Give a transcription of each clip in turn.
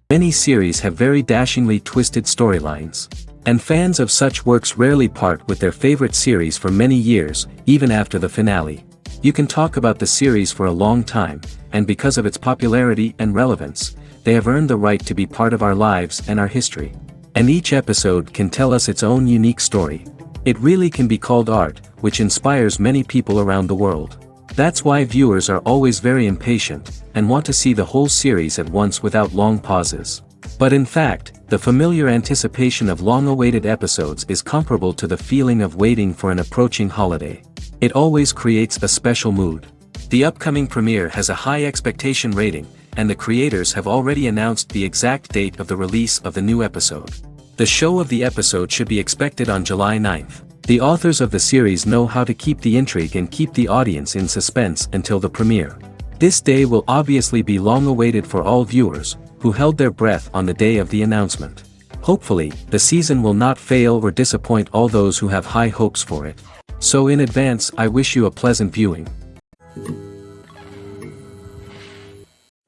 Many series have very dashingly twisted storylines. And fans of such works rarely part with their favorite series for many years, even after the finale. You can talk about the series for a long time, and because of its popularity and relevance, they have earned the right to be part of our lives and our history. And each episode can tell us its own unique story. It really can be called art, which inspires many people around the world. That's why viewers are always very impatient, and want to see the whole series at once without long pauses. But in fact, the familiar anticipation of long-awaited episodes is comparable to the feeling of waiting for an approaching holiday. It always creates a special mood. The upcoming premiere has a high expectation rating, and the creators have already announced the exact date of the release of the new episode. The show of the episode should be expected on July 9th. The authors of the series know how to keep the intrigue and keep the audience in suspense until the premiere. This day will obviously be long awaited for all viewers, who held their breath on the day of the announcement. Hopefully, the season will not fail or disappoint all those who have high hopes for it. So in advance, I wish you a pleasant viewing.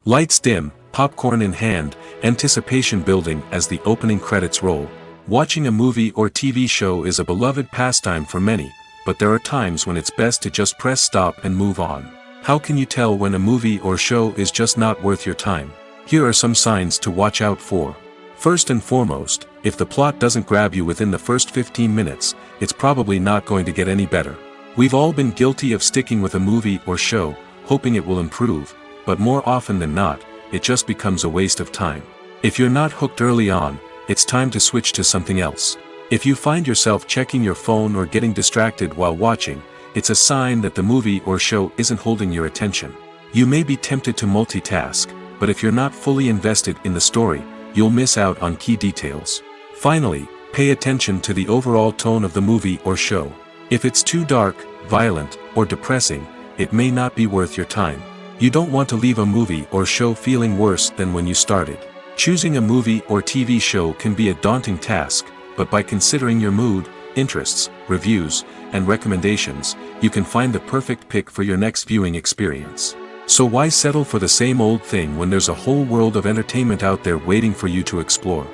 Lights dim, popcorn in hand, anticipation building as the opening credits roll. Watching a movie or TV show is a beloved pastime for many, but there are times when it's best to just press stop and move on. How can you tell when a movie or show is just not worth your time? Here are some signs to watch out for. First and foremost, if the plot doesn't grab you within the first 15 minutes, it's probably not going to get any better. We've all been guilty of sticking with a movie or show, hoping it will improve, but more often than not, it just becomes a waste of time. If you're not hooked early on, it's time to switch to something else. If you find yourself checking your phone or getting distracted while watching, it's a sign that the movie or show isn't holding your attention. You may be tempted to multitask, but if you're not fully invested in the story, you'll miss out on key details. Finally, pay attention to the overall tone of the movie or show. If it's too dark, violent, or depressing, it may not be worth your time. You don't want to leave a movie or show feeling worse than when you started. Choosing a movie or TV show can be a daunting task, but by considering your mood, interests, reviews, and recommendations, you can find the perfect pick for your next viewing experience. So why settle for the same old thing when there's a whole world of entertainment out there waiting for you to explore?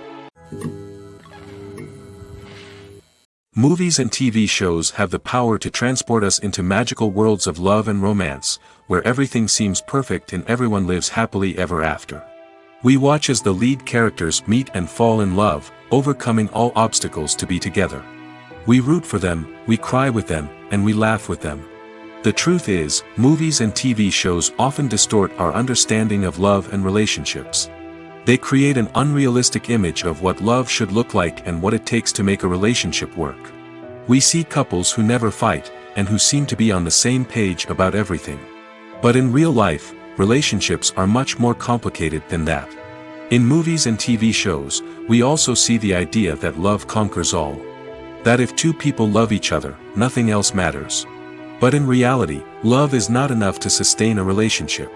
Movies and TV shows have the power to transport us into magical worlds of love and romance, where everything seems perfect and everyone lives happily ever after. We watch as the lead characters meet and fall in love, overcoming all obstacles to be together. We root for them, we cry with them, and we laugh with them. The truth is, movies and TV shows often distort our understanding of love and relationships. They create an unrealistic image of what love should look like and what it takes to make a relationship work. We see couples who never fight, and who seem to be on the same page about everything. But in real life, relationships are much more complicated than that. In movies and TV shows, we also see the idea that love conquers all. That if two people love each other, nothing else matters. But in reality, love is not enough to sustain a relationship.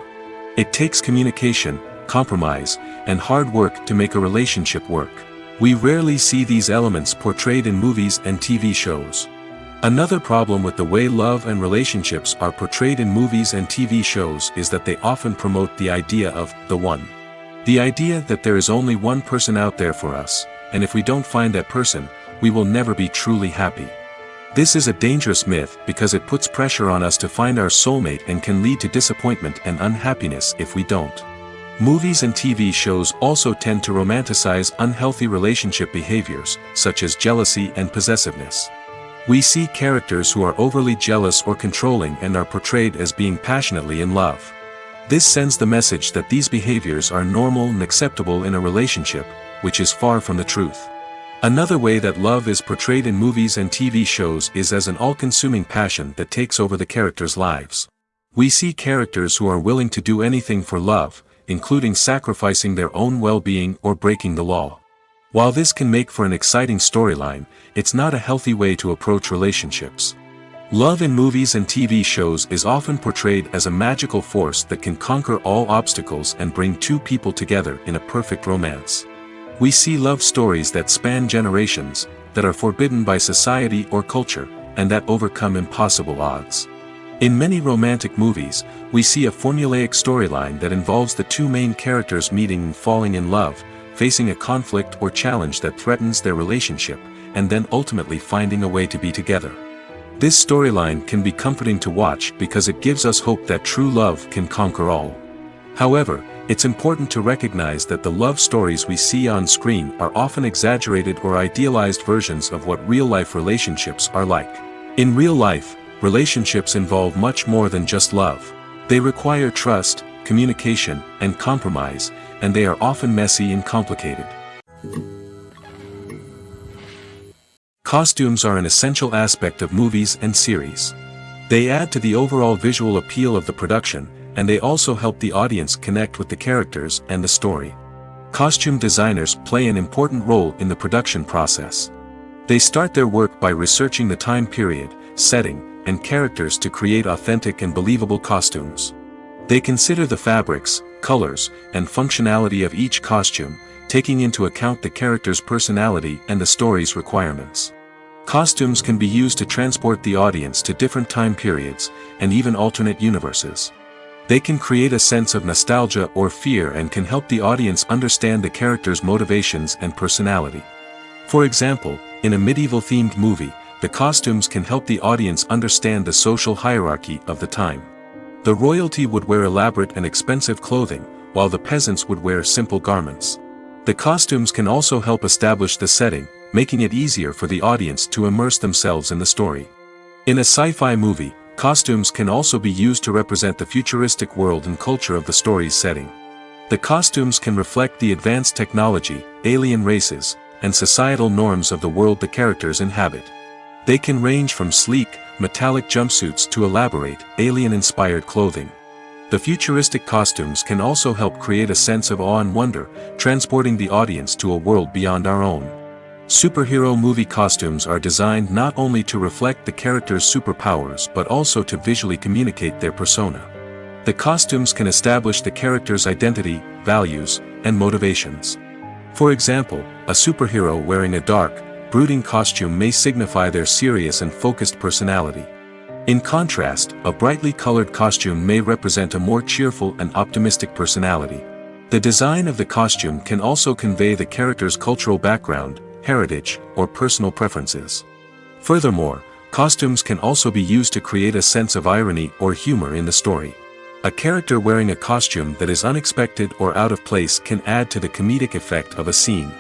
It takes communication, compromise, and hard work to make a relationship work. We rarely see these elements portrayed in movies and TV shows. Another problem with the way love and relationships are portrayed in movies and TV shows is that they often promote the idea of the one. The idea that there is only one person out there for us, and if we don't find that person, we will never be truly happy. This is a dangerous myth because it puts pressure on us to find our soulmate and can lead to disappointment and unhappiness if we don't. Movies and TV shows also tend to romanticize unhealthy relationship behaviors, such as jealousy and possessiveness. We see characters who are overly jealous or controlling and are portrayed as being passionately in love. This sends the message that these behaviors are normal and acceptable in a relationship, which is far from the truth. Another way that love is portrayed in movies and TV shows is as an all-consuming passion that takes over the characters' lives. We see characters who are willing to do anything for love, including sacrificing their own well-being or breaking the law. While this can make for an exciting storyline, it's not a healthy way to approach relationships. Love in movies and TV shows is often portrayed as a magical force that can conquer all obstacles and bring two people together in a perfect romance. We see love stories that span generations, that are forbidden by society or culture, and that overcome impossible odds. In many romantic movies, we see a formulaic storyline that involves the two main characters meeting and falling in love, facing a conflict or challenge that threatens their relationship, and then ultimately finding a way to be together. This storyline can be comforting to watch because it gives us hope that true love can conquer all. However, it's important to recognize that the love stories we see on screen are often exaggerated or idealized versions of what real-life relationships are like. In real life, relationships involve much more than just love. They require trust, communication, and compromise, and they are often messy and complicated. Costumes are an essential aspect of movies and series. They add to the overall visual appeal of the production, and they also help the audience connect with the characters and the story. Costume designers play an important role in the production process. They start their work by researching the time period, setting, and characters to create authentic and believable costumes. They consider the fabrics, colors, and functionality of each costume, taking into account the character's personality and the story's requirements. Costumes can be used to transport the audience to different time periods, and even alternate universes. They can create a sense of nostalgia or fear and can help the audience understand the character's motivations and personality. For example, in a medieval-themed movie, the costumes can help the audience understand the social hierarchy of the time. The royalty would wear elaborate and expensive clothing, while the peasants would wear simple garments. The costumes can also help establish the setting, making it easier for the audience to immerse themselves in the story. In a sci-fi movie, costumes can also be used to represent the futuristic world and culture of the story's setting. The costumes can reflect the advanced technology, alien races, and societal norms of the world the characters inhabit. They can range from sleek, metallic jumpsuits to elaborate, alien-inspired clothing. The futuristic costumes can also help create a sense of awe and wonder, transporting the audience to a world beyond our own. Superhero movie costumes are designed not only to reflect the character's superpowers but also to visually communicate their persona. The costumes can establish the character's identity, values, and motivations. For example, a superhero wearing a dark, brooding costume may signify their serious and focused personality. In contrast, a brightly colored costume may represent a more cheerful and optimistic personality. The design of the costume can also convey the character's cultural background, heritage, or personal preferences. Furthermore, costumes can also be used to create a sense of irony or humor in the story. A character wearing a costume that is unexpected or out of place can add to the comedic effect of a scene.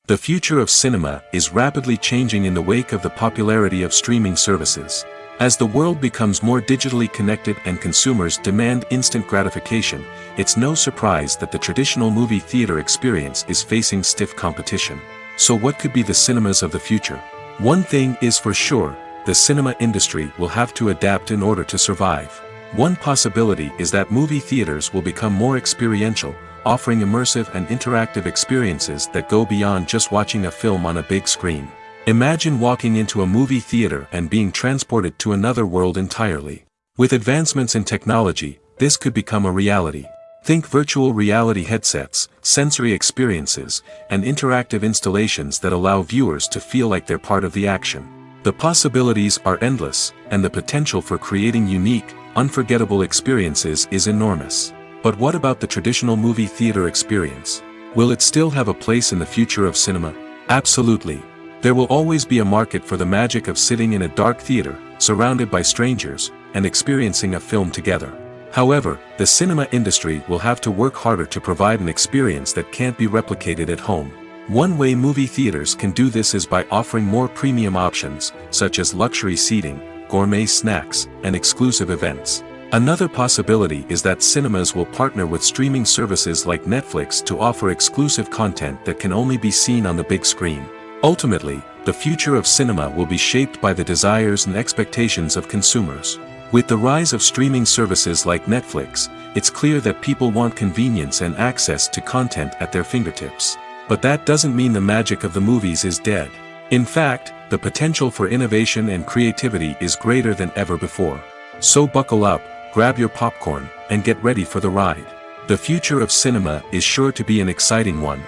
The future of cinema is rapidly changing in the wake of the popularity of streaming services. As the world becomes more digitally connected and consumers demand instant gratification, it's no surprise that the traditional movie theater experience is facing stiff competition. So what could be the cinemas of the future? One thing is for sure, the cinema industry will have to adapt in order to survive. One possibility is that movie theaters will become more experiential, offering immersive and interactive experiences that go beyond just watching a film on a big screen. Imagine walking into a movie theater and being transported to another world entirely. With advancements in technology, this could become a reality. Think virtual reality headsets, sensory experiences, and interactive installations that allow viewers to feel like they're part of the action. The possibilities are endless, and the potential for creating unique, unforgettable experiences is enormous. But what about the traditional movie theater experience? Will it still have a place in the future of cinema? Absolutely. There will always be a market for the magic of sitting in a dark theater, surrounded by strangers, and experiencing a film together. However, the cinema industry will have to work harder to provide an experience that can't be replicated at home. One way movie theaters can do this is by offering more premium options, such as luxury seating, gourmet snacks, and exclusive events. Another possibility is that cinemas will partner with streaming services like Netflix to offer exclusive content that can only be seen on the big screen. Ultimately, the future of cinema will be shaped by the desires and expectations of consumers. With the rise of streaming services like Netflix, it's clear that people want convenience and access to content at their fingertips. But that doesn't mean the magic of the movies is dead. In fact, the potential for innovation and creativity is greater than ever before. So buckle up, grab your popcorn, and get ready for the ride. The future of cinema is sure to be an exciting one.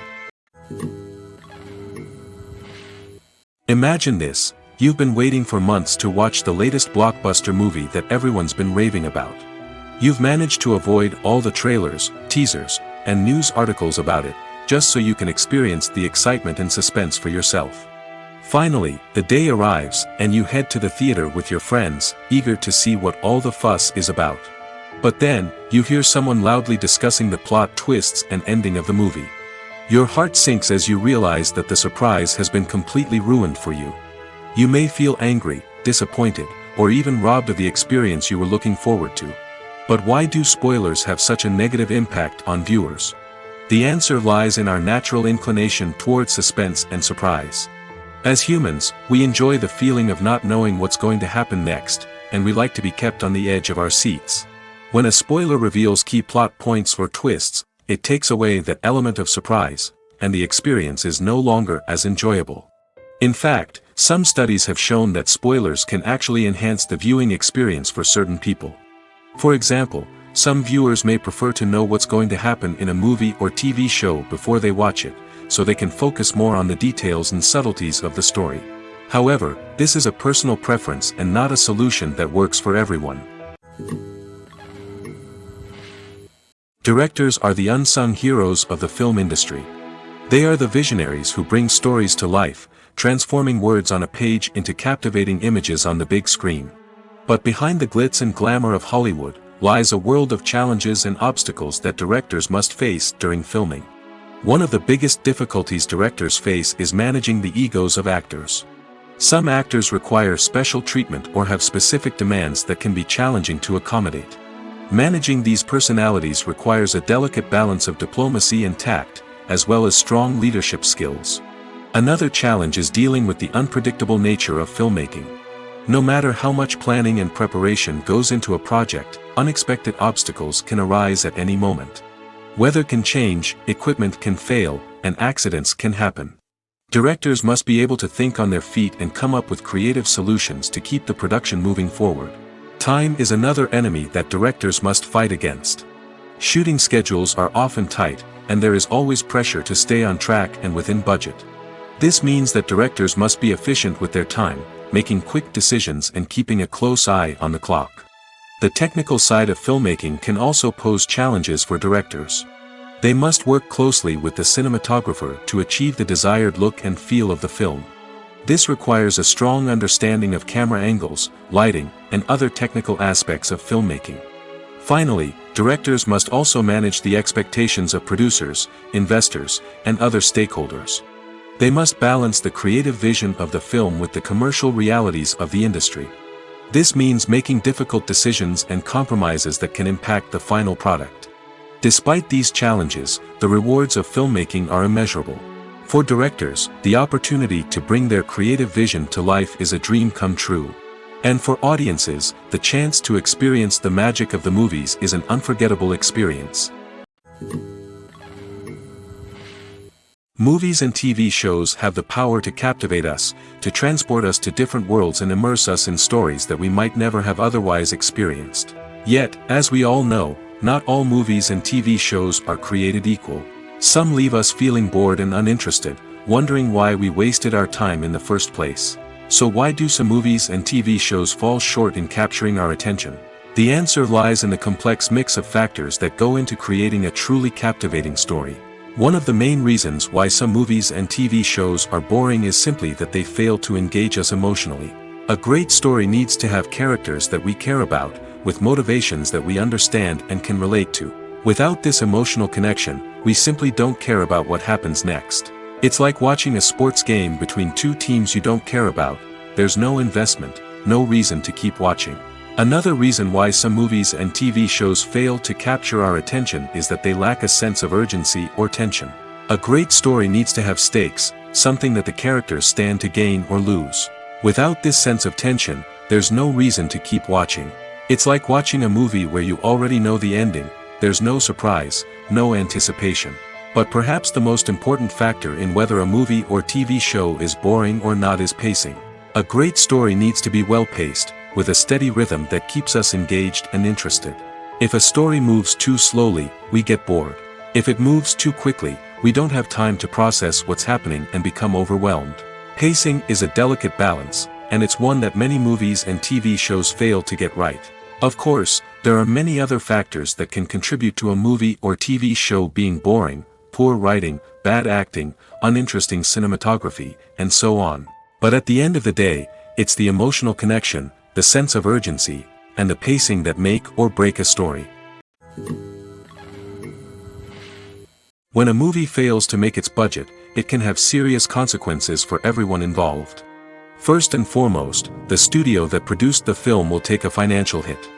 Imagine this, you've been waiting for months to watch the latest blockbuster movie that everyone's been raving about. You've managed to avoid all the trailers, teasers, and news articles about it, just so you can experience the excitement and suspense for yourself. Finally, the day arrives, and you head to the theater with your friends, eager to see what all the fuss is about. But then, you hear someone loudly discussing the plot twists and ending of the movie. Your heart sinks as you realize that the surprise has been completely ruined for you. You may feel angry, disappointed, or even robbed of the experience you were looking forward to. But why do spoilers have such a negative impact on viewers? The answer lies in our natural inclination toward suspense and surprise. As humans, we enjoy the feeling of not knowing what's going to happen next, and we like to be kept on the edge of our seats. When a spoiler reveals key plot points or twists, it takes away that element of surprise, and the experience is no longer as enjoyable. In fact, some studies have shown that spoilers can actually enhance the viewing experience for certain people. For example, some viewers may prefer to know what's going to happen in a movie or TV show before they watch it, so they can focus more on the details and subtleties of the story. However, this is a personal preference and not a solution that works for everyone. Directors are the unsung heroes of the film industry. They are the visionaries who bring stories to life, transforming words on a page into captivating images on the big screen. But behind the glitz and glamour of Hollywood, lies a world of challenges and obstacles that directors must face during filming. One of the biggest difficulties directors face is managing the egos of actors. Some actors require special treatment or have specific demands that can be challenging to accommodate. Managing these personalities requires a delicate balance of diplomacy and tact, as well as strong leadership skills. Another challenge is dealing with the unpredictable nature of filmmaking. No matter how much planning and preparation goes into a project, unexpected obstacles can arise at any moment. Weather can change, equipment can fail, and accidents can happen. Directors must be able to think on their feet and come up with creative solutions to keep the production moving forward. Time is another enemy that directors must fight against. Shooting schedules are often tight, and there is always pressure to stay on track and within budget. This means that directors must be efficient with their time, making quick decisions and keeping a close eye on the clock. The technical side of filmmaking can also pose challenges for directors. They must work closely with the cinematographer to achieve the desired look and feel of the film. This requires a strong understanding of camera angles, lighting, and other technical aspects of filmmaking. Finally, directors must also manage the expectations of producers, investors, and other stakeholders. They must balance the creative vision of the film with the commercial realities of the industry. This means making difficult decisions and compromises that can impact the final product. Despite these challenges, the rewards of filmmaking are immeasurable. For directors, the opportunity to bring their creative vision to life is a dream come true. And for audiences, the chance to experience the magic of the movies is an unforgettable experience. Movies and TV shows have the power to captivate us, to transport us to different worlds and immerse us in stories that we might never have otherwise experienced. Yet, as we all know, not all movies and TV shows are created equal. Some leave us feeling bored and uninterested, wondering why we wasted our time in the first place. So why do some movies and TV shows fall short in capturing our attention? The answer lies in the complex mix of factors that go into creating a truly captivating story. One of the main reasons why some movies and TV shows are boring is simply that they fail to engage us emotionally. A great story needs to have characters that we care about, with motivations that we understand and can relate to. Without this emotional connection, we simply don't care about what happens next. It's like watching a sports game between two teams you don't care about. There's no investment, no reason to keep watching. Another reason why some movies and TV shows fail to capture our attention is that they lack a sense of urgency or tension. A great story needs to have stakes, something that the characters stand to gain or lose. Without this sense of tension, there's no reason to keep watching. It's like watching a movie where you already know the ending. There's no surprise, no anticipation. But perhaps the most important factor in whether a movie or TV show is boring or not is pacing. A great story needs to be well-paced, with a steady rhythm that keeps us engaged and interested. If a story moves too slowly, we get bored. If it moves too quickly, we don't have time to process what's happening and become overwhelmed. Pacing is a delicate balance, and it's one that many movies and TV shows fail to get right. Of course, There are many other factors that can contribute to a movie or TV show being boring: poor writing, bad acting, uninteresting cinematography, and so on. But at the end of the day, it's the emotional connection, the sense of urgency, and the pacing that make or break a story. When a movie fails to make its budget, it can have serious consequences for everyone involved. First and foremost, the studio that produced the film will take a financial hit.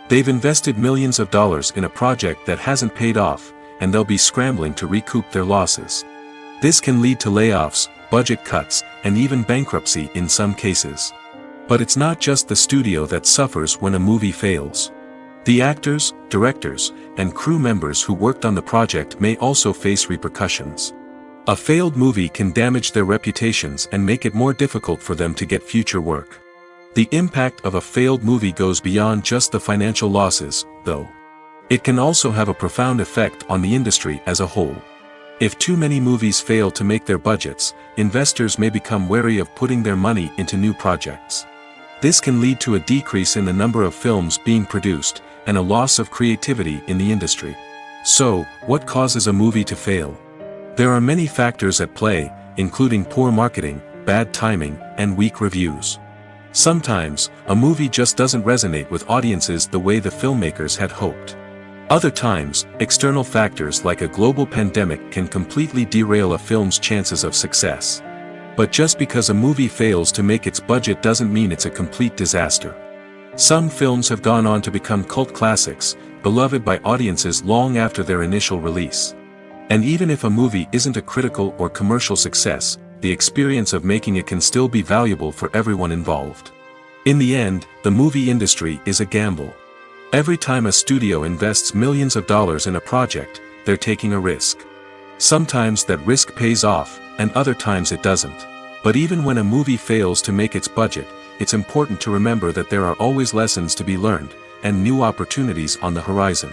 They've invested millions of dollars in a project that hasn't paid off, and they'll be scrambling to recoup their losses. This can lead to layoffs, budget cuts, and even bankruptcy in some cases. But it's not just the studio that suffers when a movie fails. The actors, directors, and crew members who worked on the project may also face repercussions. A failed movie can damage their reputations and make it more difficult for them to get future work. The impact of a failed movie goes beyond just the financial losses, though. It can also have a profound effect on the industry as a whole. If too many movies fail to make their budgets, investors may become wary of putting their money into new projects. This can lead to a decrease in the number of films being produced, and a loss of creativity in the industry. So, what causes a movie to fail? There are many factors at play, including poor marketing, bad timing, and weak reviews. Sometimes, a movie just doesn't resonate with audiences the way the filmmakers had hoped. Other times, external factors like a global pandemic can completely derail a film's chances of success. But just because a movie fails to make its budget doesn't mean it's a complete disaster. Some films have gone on to become cult classics, beloved by audiences long after their initial release. And even if a movie isn't a critical or commercial success, the experience of making it can still be valuable for everyone involved. In the end, the movie industry is a gamble. Every time a studio invests millions of dollars in a project, they're taking a risk. Sometimes that risk pays off, and other times it doesn't. But even when a movie fails to make its budget, it's important to remember that there are always lessons to be learned, and new opportunities on the horizon.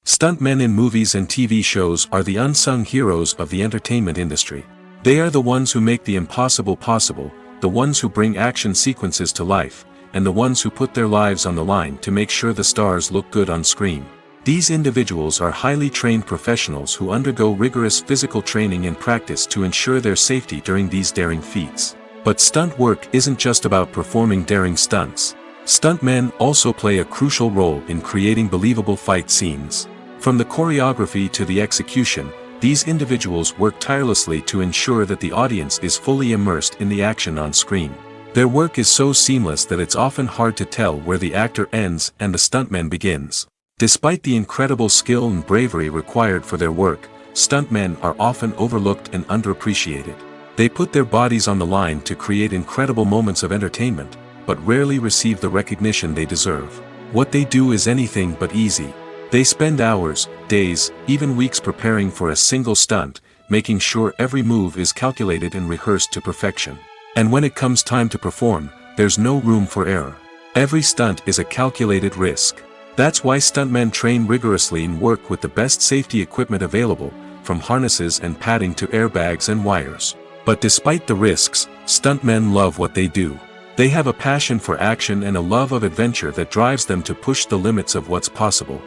Stuntmen in movies and TV shows are the unsung heroes of the entertainment industry. They are the ones who make the impossible possible, the ones who bring action sequences to life, and the ones who put their lives on the line to make sure the stars look good on screen. These individuals are highly trained professionals who undergo rigorous physical training and practice to ensure their safety during these daring feats. But stunt work isn't just about performing daring stunts. Stuntmen also play a crucial role in creating believable fight scenes. From the choreography to the execution, these individuals work tirelessly to ensure that the audience is fully immersed in the action on screen. Their work is so seamless that it's often hard to tell where the actor ends and the stuntman begins. Despite the incredible skill and bravery required for their work, stuntmen are often overlooked and underappreciated. They put their bodies on the line to create incredible moments of entertainment, but rarely receive the recognition they deserve. What they do is anything but easy. They spend hours, days, even weeks preparing for a single stunt, making sure every move is calculated and rehearsed to perfection. And when it comes time to perform, there's no room for error. Every stunt is a calculated risk. That's why stuntmen train rigorously and work with the best safety equipment available, from harnesses and padding to airbags and wires. But despite the risks, stuntmen love what they do. They have a passion for action and a love of adventure that drives them to push the limits of what's possible.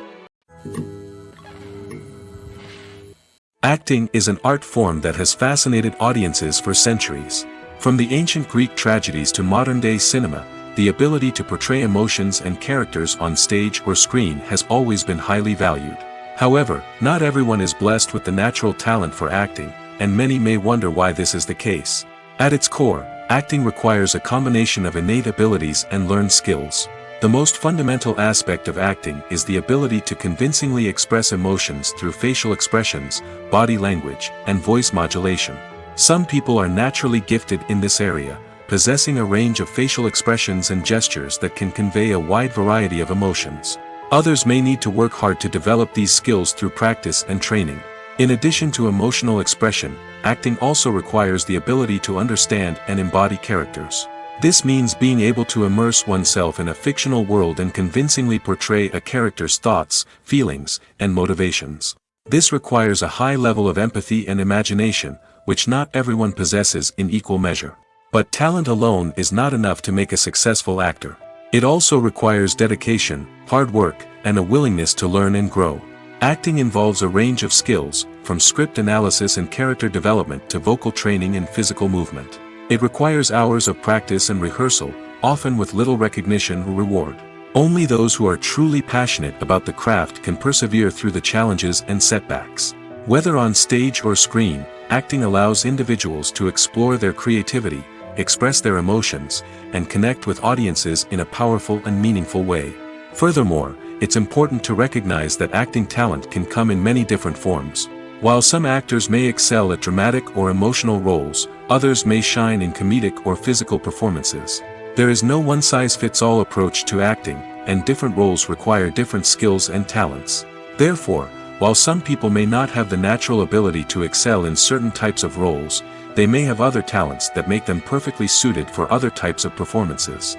Acting is an art form that has fascinated audiences for centuries. From the ancient Greek tragedies to modern-day cinema, the ability to portray emotions and characters on stage or screen has always been highly valued. However, not everyone is blessed with the natural talent for acting, and many may wonder why this is the case. At its core, acting requires a combination of innate abilities and learned skills. The most fundamental aspect of acting is the ability to convincingly express emotions through facial expressions, body language, and voice modulation. Some people are naturally gifted in this area, possessing a range of facial expressions and gestures that can convey a wide variety of emotions. Others may need to work hard to develop these skills through practice and training. In addition to emotional expression, acting also requires the ability to understand and embody characters. This means being able to immerse oneself in a fictional world and convincingly portray a character's thoughts, feelings, and motivations. This requires a high level of empathy and imagination, which not everyone possesses in equal measure. But talent alone is not enough to make a successful actor. It also requires dedication, hard work, and a willingness to learn and grow. Acting involves a range of skills, from script analysis and character development to vocal training and physical movement. It requires hours of practice and rehearsal, often with little recognition or reward. Only those who are truly passionate about the craft can persevere through the challenges and setbacks. Whether on stage or screen, acting allows individuals to explore their creativity, express their emotions, and connect with audiences in a powerful and meaningful way. Furthermore, it's important to recognize that acting talent can come in many different forms. While some actors may excel at dramatic or emotional roles, others may shine in comedic or physical performances. There is no one-size-fits-all approach to acting, and different roles require different skills and talents. Therefore, while some people may not have the natural ability to excel in certain types of roles, they may have other talents that make them perfectly suited for other types of performances.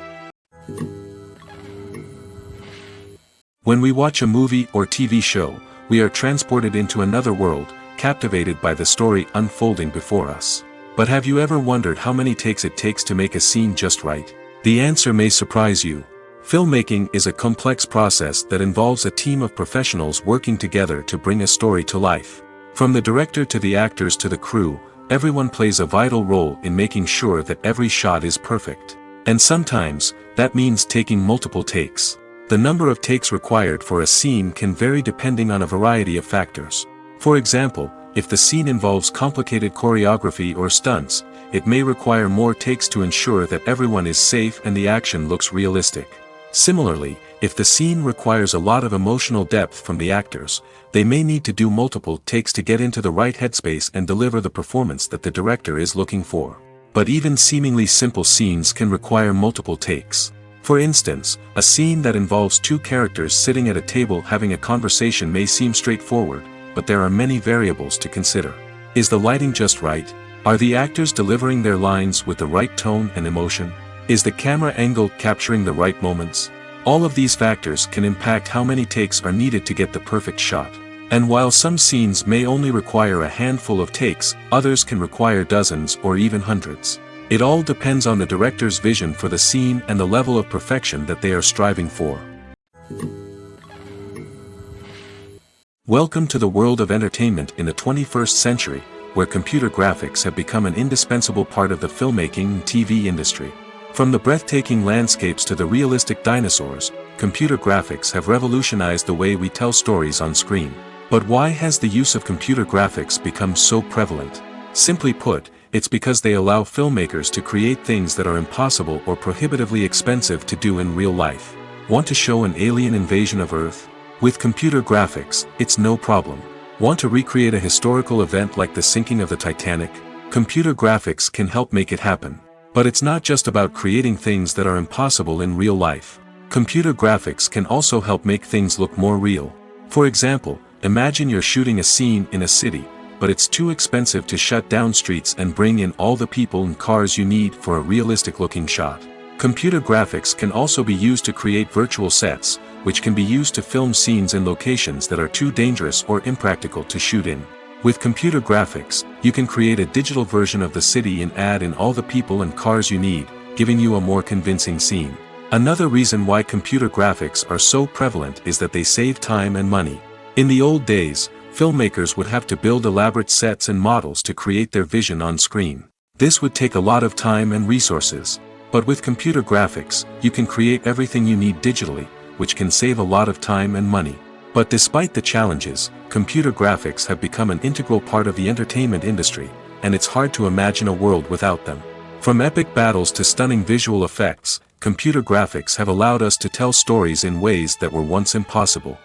When we watch a movie or TV show, we are transported into another world, captivated by the story unfolding before us. But have you ever wondered how many takes it takes to make a scene just right? The answer may surprise you. Filmmaking is a complex process that involves a team of professionals working together to bring a story to life. From the director to the actors to the crew, everyone plays a vital role in making sure that every shot is perfect. And sometimes, that means taking multiple takes. The number of takes required for a scene can vary depending on a variety of factors. For example, if the scene involves complicated choreography or stunts, it may require more takes to ensure that everyone is safe and the action looks realistic. Similarly, if the scene requires a lot of emotional depth from the actors, they may need to do multiple takes to get into the right headspace and deliver the performance that the director is looking for. But even seemingly simple scenes can require multiple takes. For instance, a scene that involves two characters sitting at a table having a conversation may seem straightforward, but there are many variables to consider. Is the lighting just right? Are the actors delivering their lines with the right tone and emotion? Is the camera angle capturing the right moments? All of these factors can impact how many takes are needed to get the perfect shot. And while some scenes may only require a handful of takes, others can require dozens or even hundreds. It all depends on the director's vision for the scene and the level of perfection that they are striving for. Welcome to the world of entertainment in the 21st century, where computer graphics have become an indispensable part of the filmmaking and TV industry. From the breathtaking landscapes to the realistic dinosaurs, computer graphics have revolutionized the way we tell stories on screen. But why has the use of computer graphics become so prevalent? Simply put, it's because they allow filmmakers to create things that are impossible or prohibitively expensive to do in real life. Want to show an alien invasion of Earth? With computer graphics, it's no problem. Want to recreate a historical event like the sinking of the Titanic? Computer graphics can help make it happen. But it's not just about creating things that are impossible in real life. Computer graphics can also help make things look more real. For example, imagine you're shooting a scene in a city, but it's too expensive to shut down streets and bring in all the people and cars you need for a realistic-looking shot. Computer graphics can also be used to create virtual sets, which can be used to film scenes in locations that are too dangerous or impractical to shoot in. With computer graphics, you can create a digital version of the city and add in all the people and cars you need, giving you a more convincing scene. Another reason why computer graphics are so prevalent is that they save time and money. In the old days, filmmakers would have to build elaborate sets and models to create their vision on screen. This would take a lot of time and resources. But with computer graphics, you can create everything you need digitally, which can save a lot of time and money. But despite the challenges, computer graphics have become an integral part of the entertainment industry, and it's hard to imagine a world without them. From epic battles to stunning visual effects, computer graphics have allowed us to tell stories in ways that were once impossible.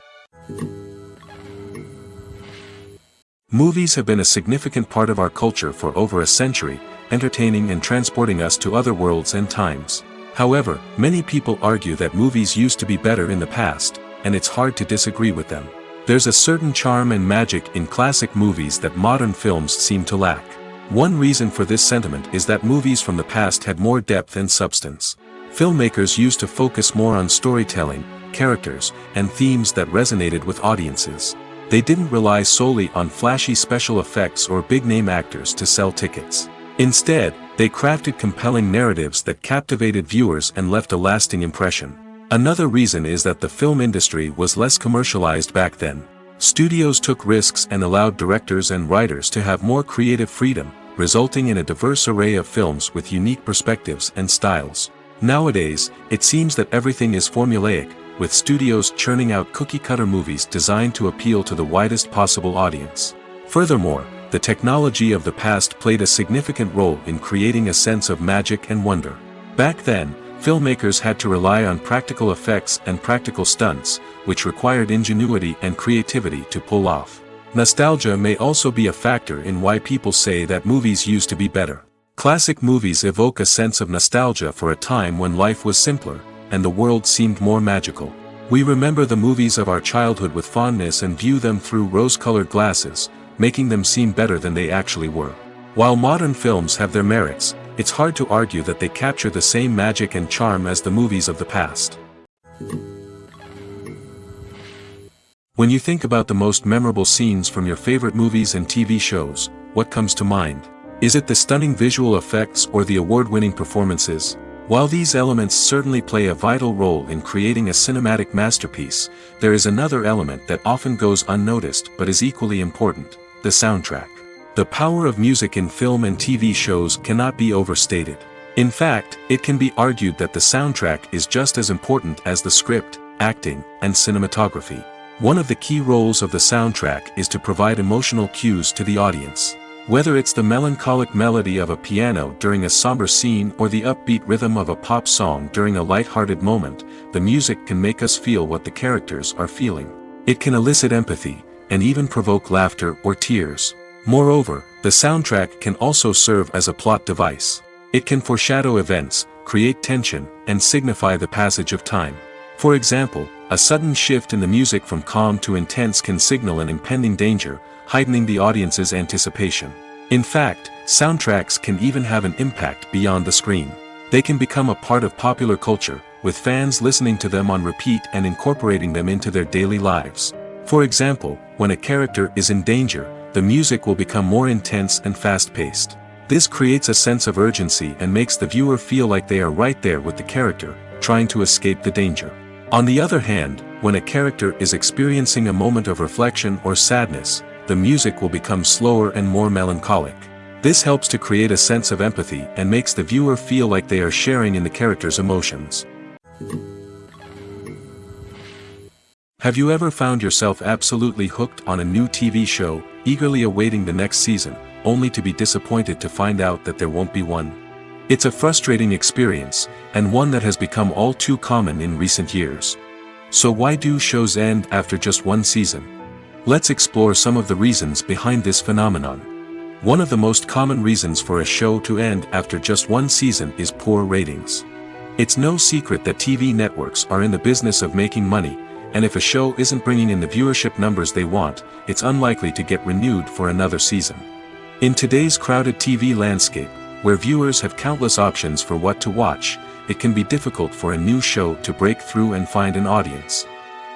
Movies have been a significant part of our culture for over a century, entertaining and transporting us to other worlds and times. However, many people argue that movies used to be better in the past, and it's hard to disagree with them. There's a certain charm and magic in classic movies that modern films seem to lack. One reason for this sentiment is that movies from the past had more depth and substance. Filmmakers used to focus more on storytelling, characters, and themes that resonated with audiences. They didn't rely solely on flashy special effects or big-name actors to sell tickets. Instead, They crafted compelling narratives that captivated viewers and left a lasting impression. Another reason is that the film industry was less commercialized back then. Studios took risks and allowed directors and writers to have more creative freedom, resulting in a diverse array of films with unique perspectives and styles. Nowadays, it seems that everything is formulaic, with studios churning out cookie-cutter movies designed to appeal to the widest possible audience. Furthermore, the technology of the past played a significant role in creating a sense of magic and wonder. Back then, filmmakers had to rely on practical effects and practical stunts, which required ingenuity and creativity to pull off. Nostalgia may also be a factor in why people say that movies used to be better. Classic movies evoke a sense of nostalgia for a time when life was simpler, and the world seemed more magical. We remember the movies of our childhood with fondness and view them through rose-colored glasses, making them seem better than they actually were. While modern films have their merits, it's hard to argue that they capture the same magic and charm as the movies of the past. When you think about the most memorable scenes from your favorite movies and TV shows, what comes to mind? Is it the stunning visual effects or the award-winning performances? While these elements certainly play a vital role in creating a cinematic masterpiece, there is another element that often goes unnoticed but is equally important: the soundtrack. The power of music in film and TV shows cannot be overstated. In fact, it can be argued that the soundtrack is just as important as the script, acting, and cinematography. One of the key roles of the soundtrack is to provide emotional cues to the audience. Whether it's the melancholic melody of a piano during a somber scene or the upbeat rhythm of a pop song during a light-hearted moment, the music can make us feel what the characters are feeling. It can elicit empathy, and even provoke laughter or tears. Moreover, the soundtrack can also serve as a plot device. It can foreshadow events, create tension, and signify the passage of time. For example, a sudden shift in the music from calm to intense can signal an impending danger, heightening the audience's anticipation. In fact, soundtracks can even have an impact beyond the screen. They can become a part of popular culture, with fans listening to them on repeat and incorporating them into their daily lives. For example, when a character is in danger, the music will become more intense and fast-paced. This creates a sense of urgency and makes the viewer feel like they are right there with the character, trying to escape the danger. On the other hand, when a character is experiencing a moment of reflection or sadness, the music will become slower and more melancholic. This helps to create a sense of empathy and makes the viewer feel like they are sharing in the character's emotions. Have you ever found yourself absolutely hooked on a new TV show, eagerly awaiting the next season, only to be disappointed to find out that there won't be one? It's a frustrating experience, and one that has become all too common in recent years. So why do shows end after just one season? Let's explore some of the reasons behind this phenomenon. One of the most common reasons for a show to end after just one season is poor ratings. It's no secret that TV networks are in the business of making money, and if a show isn't bringing in the viewership numbers they want, it's unlikely to get renewed for another season. In today's crowded TV landscape, where viewers have countless options for what to watch, it can be difficult for a new show to break through and find an audience.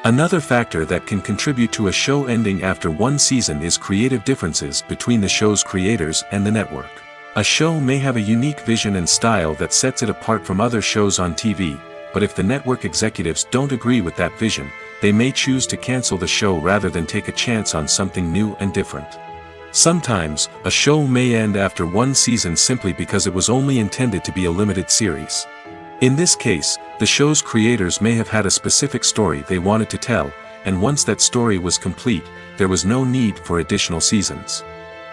Another factor that can contribute to a show ending after one season is creative differences between the show's creators and the network. A show may have a unique vision and style that sets it apart from other shows on TV, but if the network executives don't agree with that vision, they may choose to cancel the show rather than take a chance on something new and different. Sometimes, a show may end after one season simply because it was only intended to be a limited series. In this case, the show's creators may have had a specific story they wanted to tell, and once that story was complete, there was no need for additional seasons.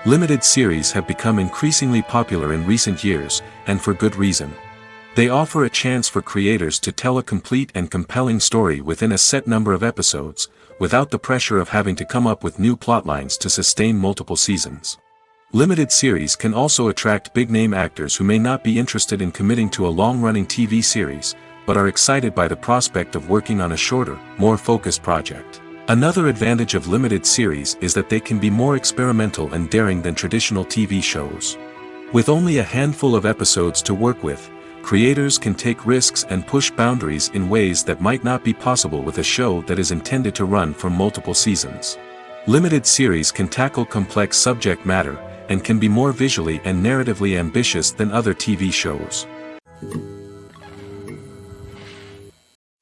Limited series have become increasingly popular in recent years, and for good reason. They offer a chance for creators to tell a complete and compelling story within a set number of episodes, without the pressure of having to come up with new plotlines to sustain multiple seasons. Limited series can also attract big-name actors who may not be interested in committing to a long-running TV series, but are excited by the prospect of working on a shorter, more focused project. Another advantage of limited series is that they can be more experimental and daring than traditional TV shows. With only a handful of episodes to work with, creators can take risks and push boundaries in ways that might not be possible with a show that is intended to run for multiple seasons. Limited series can tackle complex subject matter, and can be more visually and narratively ambitious than other TV shows.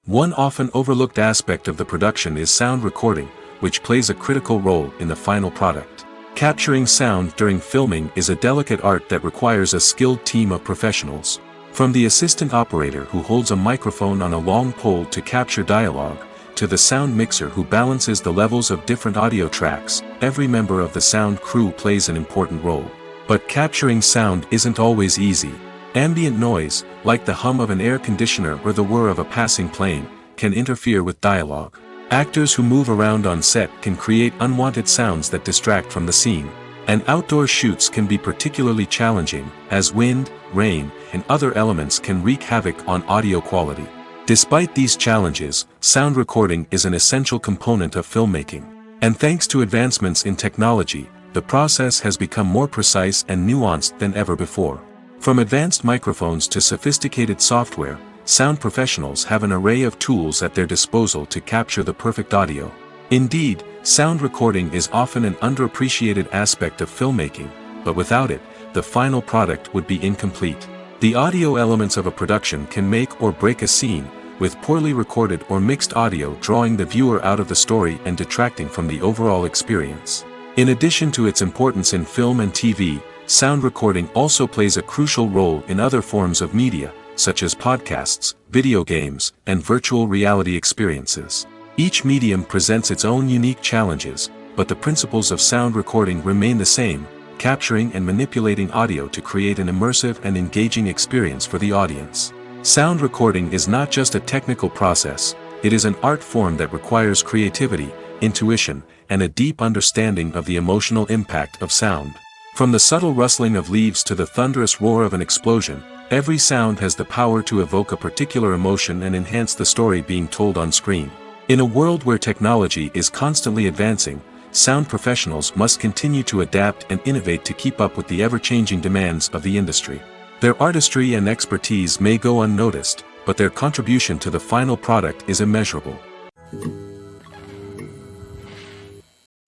One often overlooked aspect of the production is sound recording, which plays a critical role in the final product. Capturing sound during filming is a delicate art that requires a skilled team of professionals. From the assistant operator who holds a microphone on a long pole to capture dialogue, to the sound mixer who balances the levels of different audio tracks, every member of the sound crew plays an important role. But capturing sound isn't always easy. Ambient noise, like the hum of an air conditioner or the whir of a passing plane, can interfere with dialogue. Actors who move around on set can create unwanted sounds that distract from the scene. And outdoor shoots can be particularly challenging, as wind, rain, and other elements can wreak havoc on audio quality. Despite these challenges, sound recording is an essential component of filmmaking. And thanks to advancements in technology, the process has become more precise and nuanced than ever before. From advanced microphones to sophisticated software, sound professionals have an array of tools at their disposal to capture the perfect audio. Indeed, sound recording is often an underappreciated aspect of filmmaking, but without it, the final product would be incomplete. The audio elements of a production can make or break a scene, with poorly recorded or mixed audio drawing the viewer out of the story and detracting from the overall experience. In addition to its importance in film and TV, sound recording also plays a crucial role in other forms of media, such as podcasts, video games, and virtual reality experiences. Each medium presents its own unique challenges, but the principles of sound recording remain the same, capturing and manipulating audio to create an immersive and engaging experience for the audience. Sound recording is not just a technical process, it is an art form that requires creativity, intuition, and a deep understanding of the emotional impact of sound. From the subtle rustling of leaves to the thunderous roar of an explosion, every sound has the power to evoke a particular emotion and enhance the story being told on screen. In a world where technology is constantly advancing, sound professionals must continue to adapt and innovate to keep up with the ever-changing demands of the industry. Their artistry and expertise may go unnoticed, but their contribution to the final product is immeasurable.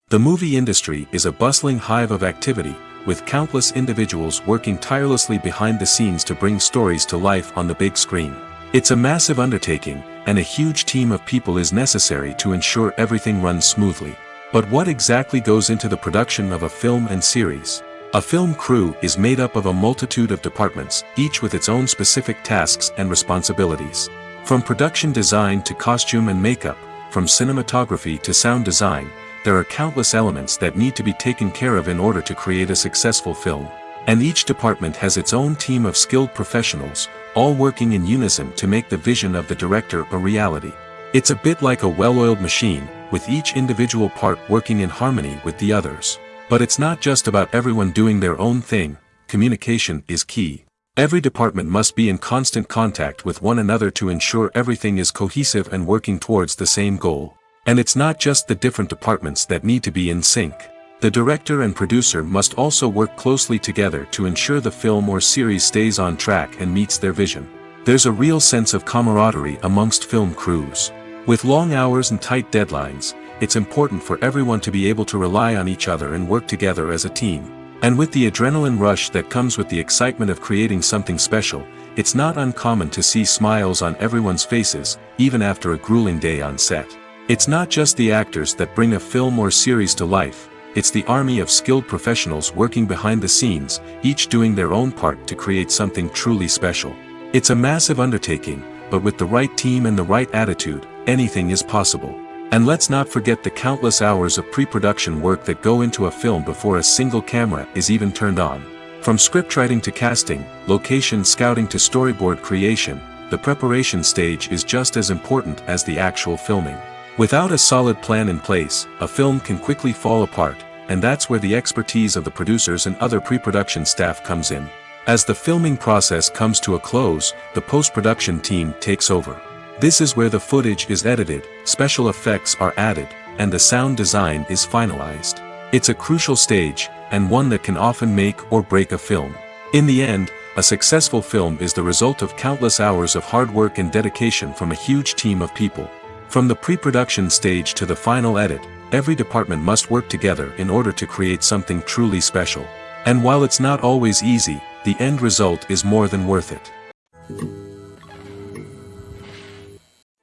The movie industry is a bustling hive of activity, with countless individuals working tirelessly behind the scenes to bring stories to life on the big screen. It's a massive undertaking, and a huge team of people is necessary to ensure everything runs smoothly. But what exactly goes into the production of a film and series? A film crew is made up of a multitude of departments, each with its own specific tasks and responsibilities. From production design to costume and makeup, from cinematography to sound design, there are countless elements that need to be taken care of in order to create a successful film. And each department has its own team of skilled professionals, all working in unison to make the vision of the director a reality. It's a bit like a well-oiled machine, with each individual part working in harmony with the others. But it's not just about everyone doing their own thing, communication is key. Every department must be in constant contact with one another to ensure everything is cohesive and working towards the same goal. And it's not just the different departments that need to be in sync. The director and producer must also work closely together to ensure the film or series stays on track and meets their vision. There's a real sense of camaraderie amongst film crews. With long hours and tight deadlines, it's important for everyone to be able to rely on each other and work together as a team. And with the adrenaline rush that comes with the excitement of creating something special, it's not uncommon to see smiles on everyone's faces, even after a grueling day on set. It's not just the actors that bring a film or series to life, it's the army of skilled professionals working behind the scenes, each doing their own part to create something truly special. It's a massive undertaking, but with the right team and the right attitude, anything is possible. And let's not forget the countless hours of pre-production work that go into a film before a single camera is even turned on. From scriptwriting to casting, location scouting to storyboard creation, the preparation stage is just as important as the actual filming. Without a solid plan in place, a film can quickly fall apart, and that's where the expertise of the producers and other pre-production staff comes in. As the filming process comes to a close, the post-production team takes over. This is where the footage is edited, special effects are added, and the sound design is finalized. It's a crucial stage, and one that can often make or break a film. In the end, a successful film is the result of countless hours of hard work and dedication from a huge team of people. From the pre-production stage to the final edit, every department must work together in order to create something truly special. And while it's not always easy, the end result is more than worth it.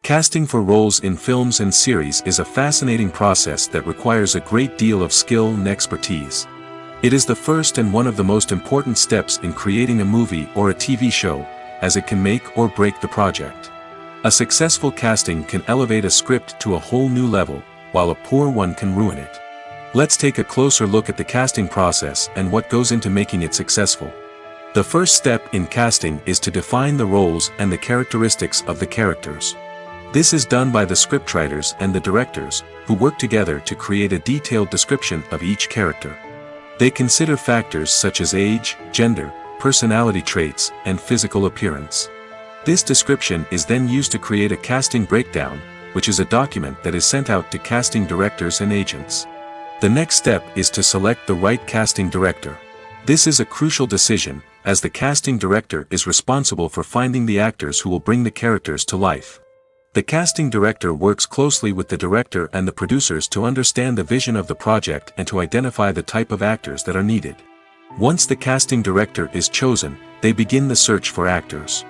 Casting for roles in films and series is a fascinating process that requires a great deal of skill and expertise. It is the first and one of the most important steps in creating a movie or a TV show, as it can make or break the project. A successful casting can elevate a script to a whole new level, while a poor one can ruin it. Let's take a closer look at the casting process and what goes into making it successful. The first step in casting is to define the roles and the characteristics of the characters. This is done by the scriptwriters and the directors, who work together to create a detailed description of each character. They consider factors such as age, gender, personality traits, and physical appearance. This description is then used to create a casting breakdown, which is a document that is sent out to casting directors and agents. The next step is to select the right casting director. This is a crucial decision, as the casting director is responsible for finding the actors who will bring the characters to life. The casting director works closely with the director and the producers to understand the vision of the project and to identify the type of actors that are needed. Once the casting director is chosen, they begin the search for actors.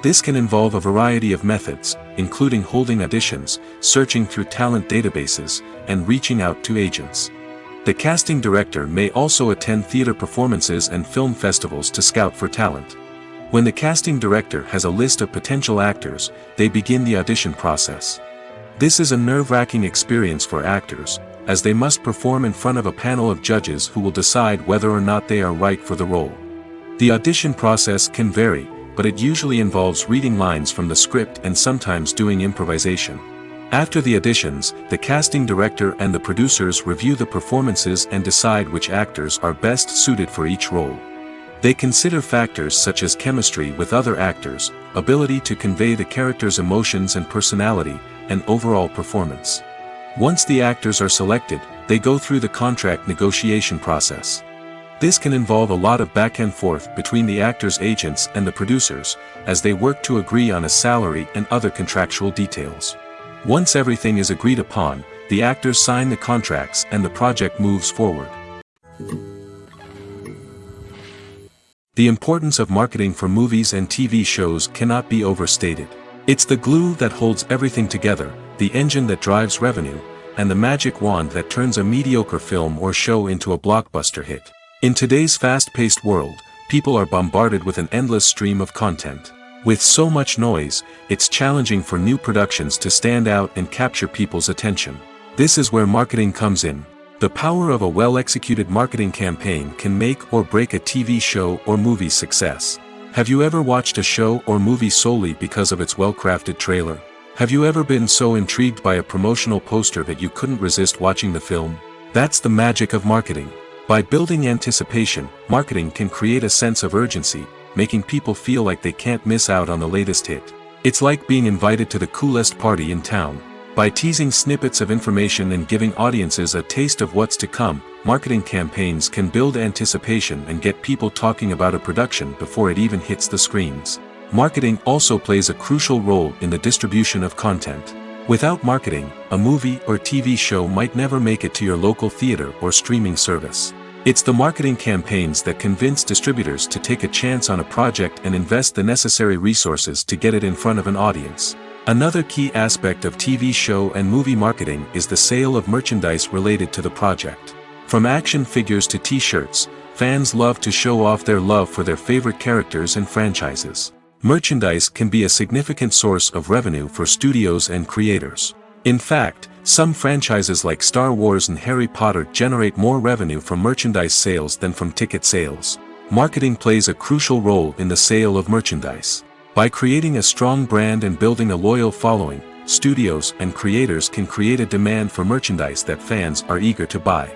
This can involve a variety of methods, including holding auditions, searching through talent databases, and reaching out to agents. The casting director may also attend theater performances and film festivals to scout for talent. When the casting director has a list of potential actors, they begin the audition process. This is a nerve-wracking experience for actors, as they must perform in front of a panel of judges who will decide whether or not they are right for the role. The audition process can vary, but it usually involves reading lines from the script and sometimes doing improvisation. After the auditions, the casting director and the producers review the performances and decide which actors are best suited for each role. They consider factors such as chemistry with other actors, ability to convey the character's emotions and personality, and overall performance. Once the actors are selected, they go through the contract negotiation process. This can involve a lot of back and forth between the actors' agents and the producers, as they work to agree on a salary and other contractual details. Once everything is agreed upon, the actors sign the contracts and the project moves forward. The importance of marketing for movies and TV shows cannot be overstated. It's the glue that holds everything together, the engine that drives revenue, and the magic wand that turns a mediocre film or show into a blockbuster hit. In today's fast-paced world, people are bombarded with an endless stream of content. With so much noise, it's challenging for new productions to stand out and capture people's attention. This is where marketing comes in. The power of a well-executed marketing campaign can make or break a TV show or movie's success. Have you ever watched a show or movie solely because of its well-crafted trailer? Have you ever been so intrigued by a promotional poster that you couldn't resist watching the film? That's the magic of marketing. By building anticipation, marketing can create a sense of urgency, making people feel like they can't miss out on the latest hit. It's like being invited to the coolest party in town. By teasing snippets of information and giving audiences a taste of what's to come, marketing campaigns can build anticipation and get people talking about a production before it even hits the screens. Marketing also plays a crucial role in the distribution of content. Without marketing, a movie or TV show might never make it to your local theater or streaming service. It's the marketing campaigns that convince distributors to take a chance on a project and invest the necessary resources to get it in front of an audience. Another key aspect of TV show and movie marketing is the sale of merchandise related to the project. From action figures to t-shirts, fans love to show off their love for their favorite characters and franchises. Merchandise can be a significant source of revenue for studios and creators. In fact, some franchises like Star Wars and Harry Potter generate more revenue from merchandise sales than from ticket sales. Marketing plays a crucial role in the sale of merchandise. By creating a strong brand and building a loyal following, studios and creators can create a demand for merchandise that fans are eager to buy.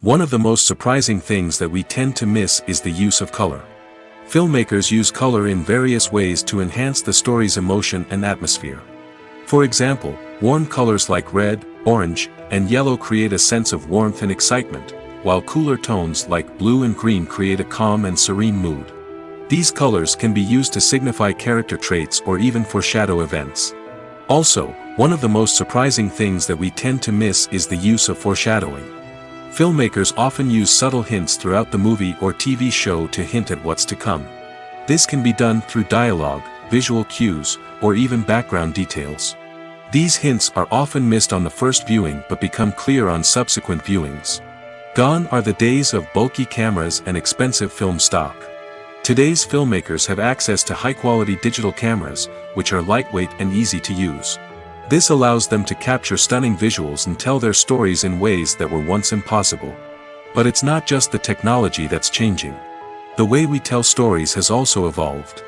One of the most surprising things that we tend to miss is the use of color. Filmmakers use color in various ways to enhance the story's emotion and atmosphere. For example, warm colors like red, orange, and yellow create a sense of warmth and excitement, while cooler tones like blue and green create a calm and serene mood. These colors can be used to signify character traits or even foreshadow events. Also, one of the most surprising things that we tend to miss is the use of foreshadowing. Filmmakers often use subtle hints throughout the movie or TV show to hint at what's to come. This can be done through dialogue, visual cues, or even background details. These hints are often missed on the first viewing but become clear on subsequent viewings. Gone are the days of bulky cameras and expensive film stock. Today's filmmakers have access to high-quality digital cameras, which are lightweight and easy to use. This allows them to capture stunning visuals and tell their stories in ways that were once impossible. But it's not just the technology that's changing. The way we tell stories has also evolved.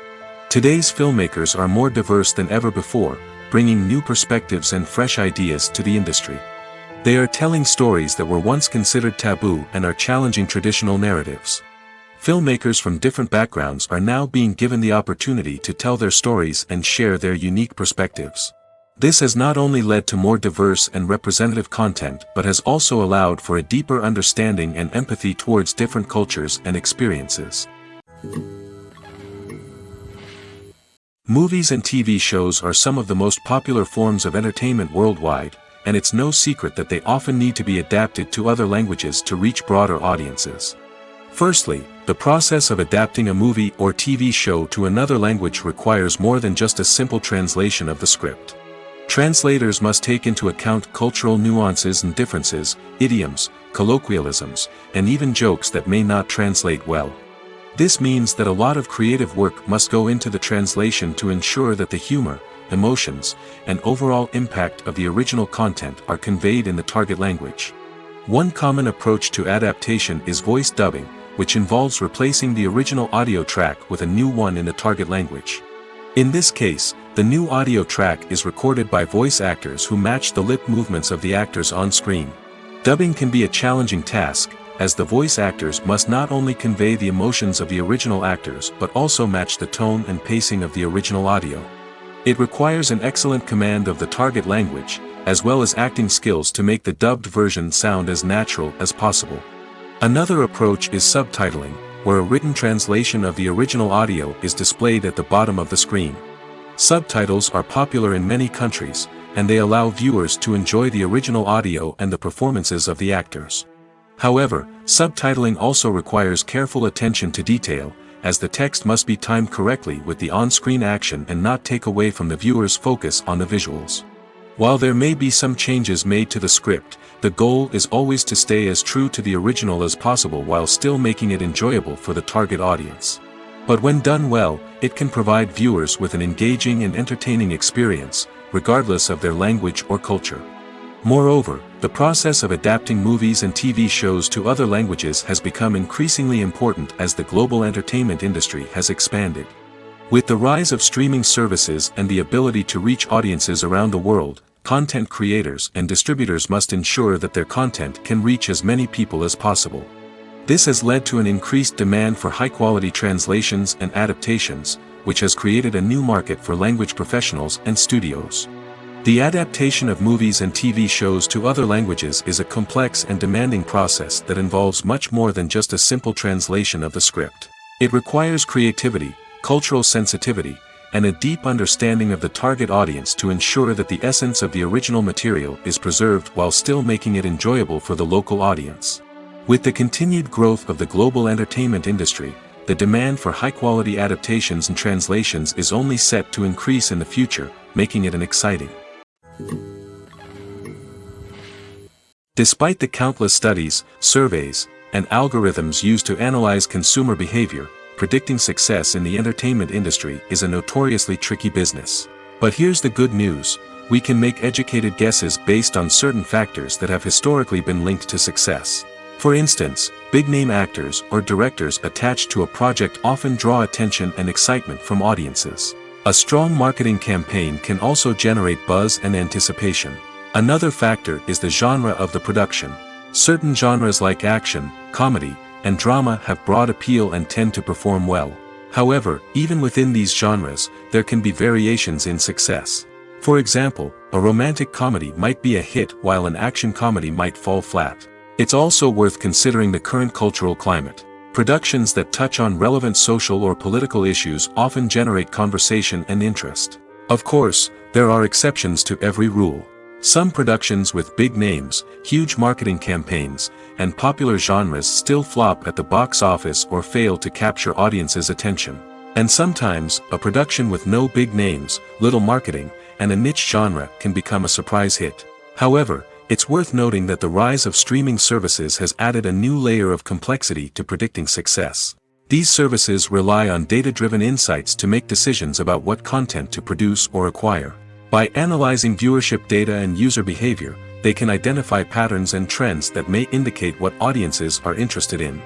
Today's filmmakers are more diverse than ever before, bringing new perspectives and fresh ideas to the industry. They are telling stories that were once considered taboo and are challenging traditional narratives. Filmmakers from different backgrounds are now being given the opportunity to tell their stories and share their unique perspectives. This has not only led to more diverse and representative content but has also allowed for a deeper understanding and empathy towards different cultures and experiences. Movies and TV shows are some of the most popular forms of entertainment worldwide, and it's no secret that they often need to be adapted to other languages to reach broader audiences. Firstly, the process of adapting a movie or TV show to another language requires more than just a simple translation of the script. Translators must take into account cultural nuances and differences, idioms, colloquialisms, and even jokes that may not translate well. This means that a lot of creative work must go into the translation to ensure that the humor, emotions, and overall impact of the original content are conveyed in the target language. One common approach to adaptation is voice dubbing, which involves replacing the original audio track with a new one in the target language. In this case, the new audio track is recorded by voice actors who match the lip movements of the actors on screen. Dubbing can be a challenging task, as the voice actors must not only convey the emotions of the original actors but also match the tone and pacing of the original audio. It requires an excellent command of the target language, as well as acting skills to make the dubbed version sound as natural as possible. Another approach is subtitling, where a written translation of the original audio is displayed at the bottom of the screen. Subtitles are popular in many countries, and they allow viewers to enjoy the original audio and the performances of the actors. However, subtitling also requires careful attention to detail, as the text must be timed correctly with the on-screen action and not take away from the viewer's focus on the visuals. While there may be some changes made to the script, the goal is always to stay as true to the original as possible while still making it enjoyable for the target audience. But when done well, it can provide viewers with an engaging and entertaining experience, regardless of their language or culture. Moreover, the process of adapting movies and TV shows to other languages has become increasingly important as the global entertainment industry has expanded. With the rise of streaming services and the ability to reach audiences around the world, content creators and distributors must ensure that their content can reach as many people as possible. This has led to an increased demand for high-quality translations and adaptations, which has created a new market for language professionals and studios. The adaptation of movies and TV shows to other languages is a complex and demanding process that involves much more than just a simple translation of the script. It requires creativity, cultural sensitivity, and a deep understanding of the target audience to ensure that the essence of the original material is preserved while still making it enjoyable for the local audience. With the continued growth of the global entertainment industry, the demand for high-quality adaptations and translations is only set to increase in the future, making it an exciting. Despite the countless studies, surveys, and algorithms used to analyze consumer behavior, predicting success in the entertainment industry is a notoriously tricky business. But here's the good news: we can make educated guesses based on certain factors that have historically been linked to success. For instance, big-name actors or directors attached to a project often draw attention and excitement from audiences. A strong marketing campaign can also generate buzz and anticipation. Another factor is the genre of the production. Certain genres like action, comedy, and drama have broad appeal and tend to perform well. However, even within these genres, there can be variations in success. For example, a romantic comedy might be a hit while an action comedy might fall flat. It's also worth considering the current cultural climate. Productions that touch on relevant social or political issues often generate conversation and interest. Of course, there are exceptions to every rule. Some productions with big names, huge marketing campaigns, and popular genres still flop at the box office or fail to capture audiences' attention. And sometimes, a production with no big names, little marketing, and a niche genre can become a surprise hit. However, it's worth noting that the rise of streaming services has added a new layer of complexity to predicting success. These services rely on data-driven insights to make decisions about what content to produce or acquire. By analyzing viewership data and user behavior, they can identify patterns and trends that may indicate what audiences are interested in.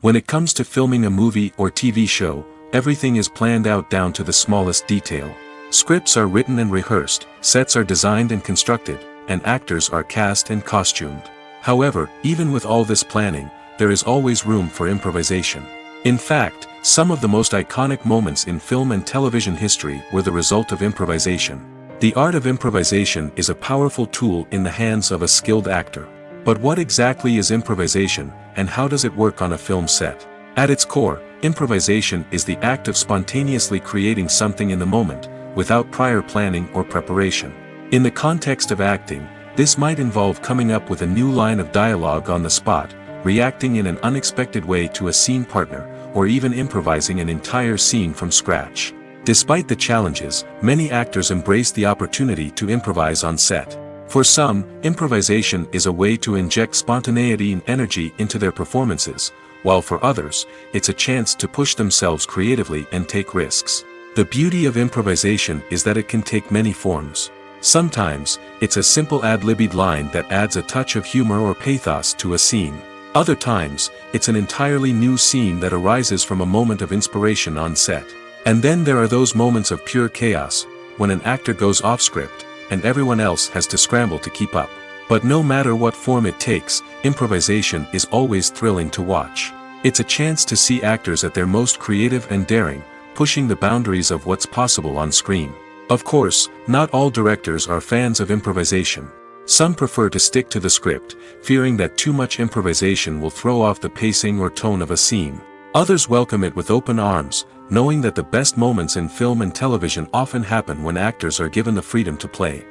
When it comes to filming a movie or TV show, everything is planned out down to the smallest detail. Scripts are written and rehearsed, sets are designed and constructed, and actors are cast and costumed. However, even with all this planning, there is always room for improvisation. In fact, some of the most iconic moments in film and television history were the result of improvisation. The art of improvisation is a powerful tool in the hands of a skilled actor. But what exactly is improvisation, and how does it work on a film set? At its core, improvisation is the act of spontaneously creating something in the moment, without prior planning or preparation. In the context of acting, this might involve coming up with a new line of dialogue on the spot, reacting in an unexpected way to a scene partner, or even improvising an entire scene from scratch. Despite the challenges, many actors embrace the opportunity to improvise on set. For some, improvisation is a way to inject spontaneity and energy into their performances, while for others, it's a chance to push themselves creatively and take risks. The beauty of improvisation is that it can take many forms. Sometimes, it's a simple ad-libbed line that adds a touch of humor or pathos to a scene. Other times, it's an entirely new scene that arises from a moment of inspiration on set. And then there are those moments of pure chaos, when an actor goes off script, and everyone else has to scramble to keep up. But no matter what form it takes, improvisation is always thrilling to watch. It's a chance to see actors at their most creative and daring, pushing the boundaries of what's possible on screen. Of course, not all directors are fans of improvisation. Some prefer to stick to the script, fearing that too much improvisation will throw off the pacing or tone of a scene. Others welcome it with open arms, knowing that the best moments in film and television often happen when actors are given the freedom to play.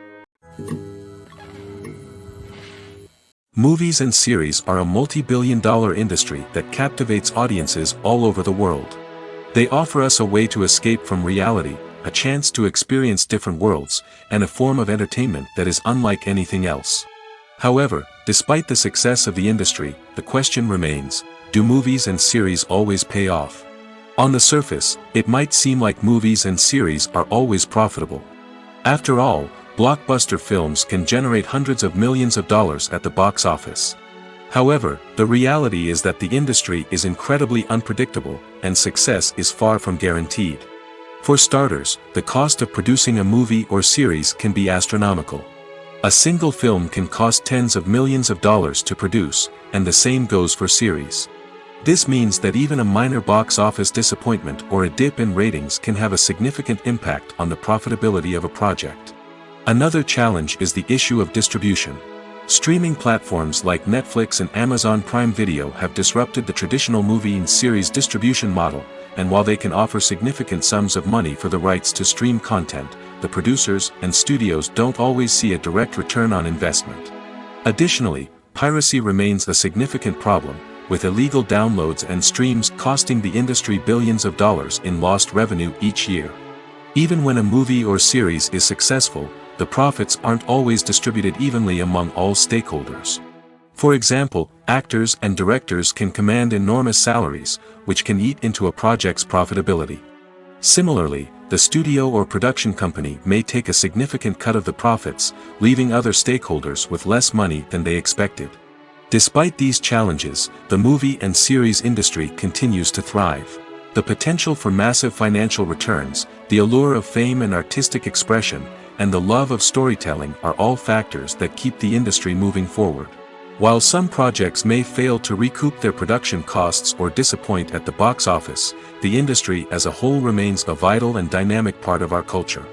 Movies and series are a multi-billion-dollar industry that captivates audiences all over the world. They offer us a way to escape from reality, a chance to experience different worlds, and a form of entertainment that is unlike anything else. However, despite the success of the industry, the question remains, do movies and series always pay off? On the surface, it might seem like movies and series are always profitable. After all, blockbuster films can generate hundreds of millions of dollars at the box office. However, the reality is that the industry is incredibly unpredictable, and success is far from guaranteed. For starters, the cost of producing a movie or series can be astronomical. A single film can cost tens of millions of dollars to produce, and the same goes for series. This means that even a minor box office disappointment or a dip in ratings can have a significant impact on the profitability of a project. Another challenge is the issue of distribution. Streaming platforms like Netflix and Amazon Prime Video have disrupted the traditional movie and series distribution model, and while they can offer significant sums of money for the rights to stream content, the producers and studios don't always see a direct return on investment. Additionally, piracy remains a significant problem, with illegal downloads and streams costing the industry billions of dollars in lost revenue each year. Even when a movie or series is successful, the profits aren't always distributed evenly among all stakeholders. For example, actors and directors can command enormous salaries, which can eat into a project's profitability. Similarly, the studio or production company may take a significant cut of the profits, leaving other stakeholders with less money than they expected. Despite these challenges, the movie and series industry continues to thrive. The potential for massive financial returns, the allure of fame and artistic expression, and the love of storytelling are all factors that keep the industry moving forward. While some projects may fail to recoup their production costs or disappoint at the box office, the industry as a whole remains a vital and dynamic part of our culture.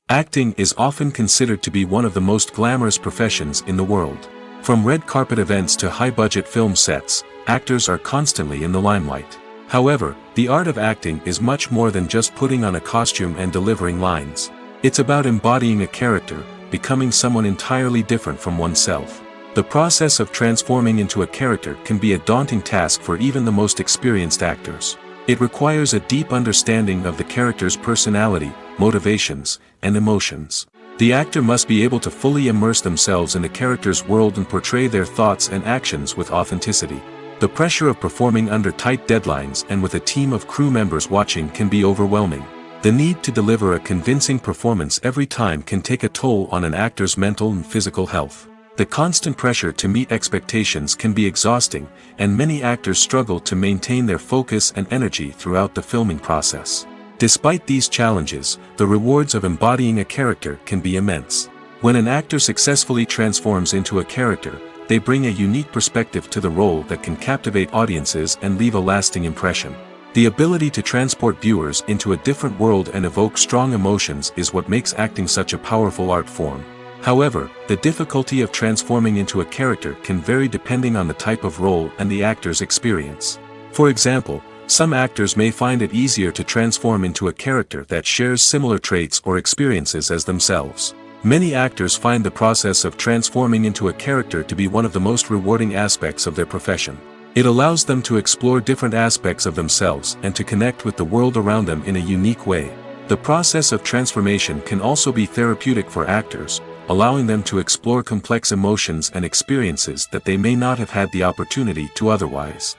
Acting is often considered to be one of the most glamorous professions in the world. From red carpet events to high-budget film sets, actors are constantly in the limelight. However, the art of acting is much more than just putting on a costume and delivering lines. It's about embodying a character, becoming someone entirely different from oneself. The process of transforming into a character can be a daunting task for even the most experienced actors. It requires a deep understanding of the character's personality, motivations, and emotions. The actor must be able to fully immerse themselves in the character's world and portray their thoughts and actions with authenticity. The pressure of performing under tight deadlines and with a team of crew members watching can be overwhelming. The need to deliver a convincing performance every time can take a toll on an actor's mental and physical health. The constant pressure to meet expectations can be exhausting, and many actors struggle to maintain their focus and energy throughout the filming process. Despite these challenges, the rewards of embodying a character can be immense. When an actor successfully transforms into a character, they bring a unique perspective to the role that can captivate audiences and leave a lasting impression. The ability to transport viewers into a different world and evoke strong emotions is what makes acting such a powerful art form. However, the difficulty of transforming into a character can vary depending on the type of role and the actor's experience. For example, some actors may find it easier to transform into a character that shares similar traits or experiences as themselves. Many actors find the process of transforming into a character to be one of the most rewarding aspects of their profession. It allows them to explore different aspects of themselves and to connect with the world around them in a unique way. The process of transformation can also be therapeutic for actors, allowing them to explore complex emotions and experiences that they may not have had the opportunity to otherwise.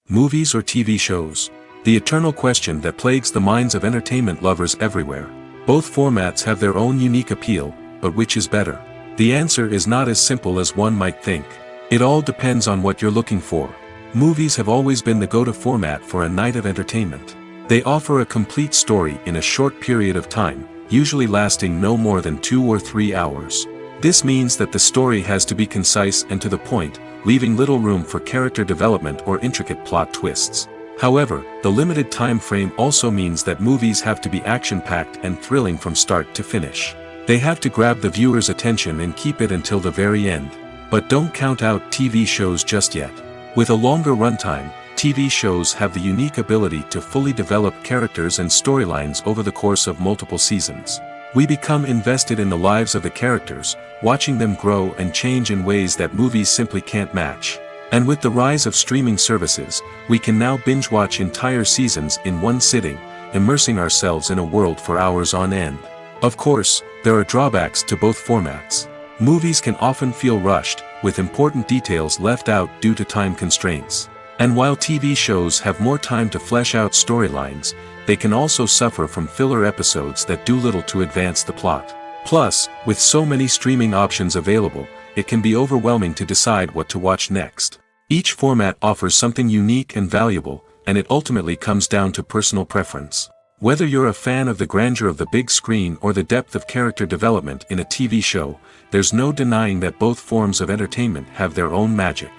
Movies or TV shows? The eternal question that plagues the minds of entertainment lovers everywhere. Both formats have their own unique appeal, but which is better? The answer is not as simple as one might think. It all depends on what you're looking for. Movies have always been the go-to format for a night of entertainment. They offer a complete story in a short period of time, usually lasting no more than 2 or 3 hours. This means that the story has to be concise and to the point, leaving little room for character development or intricate plot twists. However, the limited time frame also means that movies have to be action-packed and thrilling from start to finish. They have to grab the viewer's attention and keep it until the very end. But don't count out TV shows just yet. With a longer runtime, TV shows have the unique ability to fully develop characters and storylines over the course of multiple seasons. We become invested in the lives of the characters, watching them grow and change in ways that movies simply can't match. And with the rise of streaming services, we can now binge-watch entire seasons in one sitting, immersing ourselves in a world for hours on end. Of course, there are drawbacks to both formats. Movies can often feel rushed, with important details left out due to time constraints. And while TV shows have more time to flesh out storylines, they can also suffer from filler episodes that do little to advance the plot. Plus, with so many streaming options available, it can be overwhelming to decide what to watch next. Each format offers something unique and valuable, and it ultimately comes down to personal preference. Whether you're a fan of the grandeur of the big screen or the depth of character development in a TV show, there's no denying that both forms of entertainment have their own magic.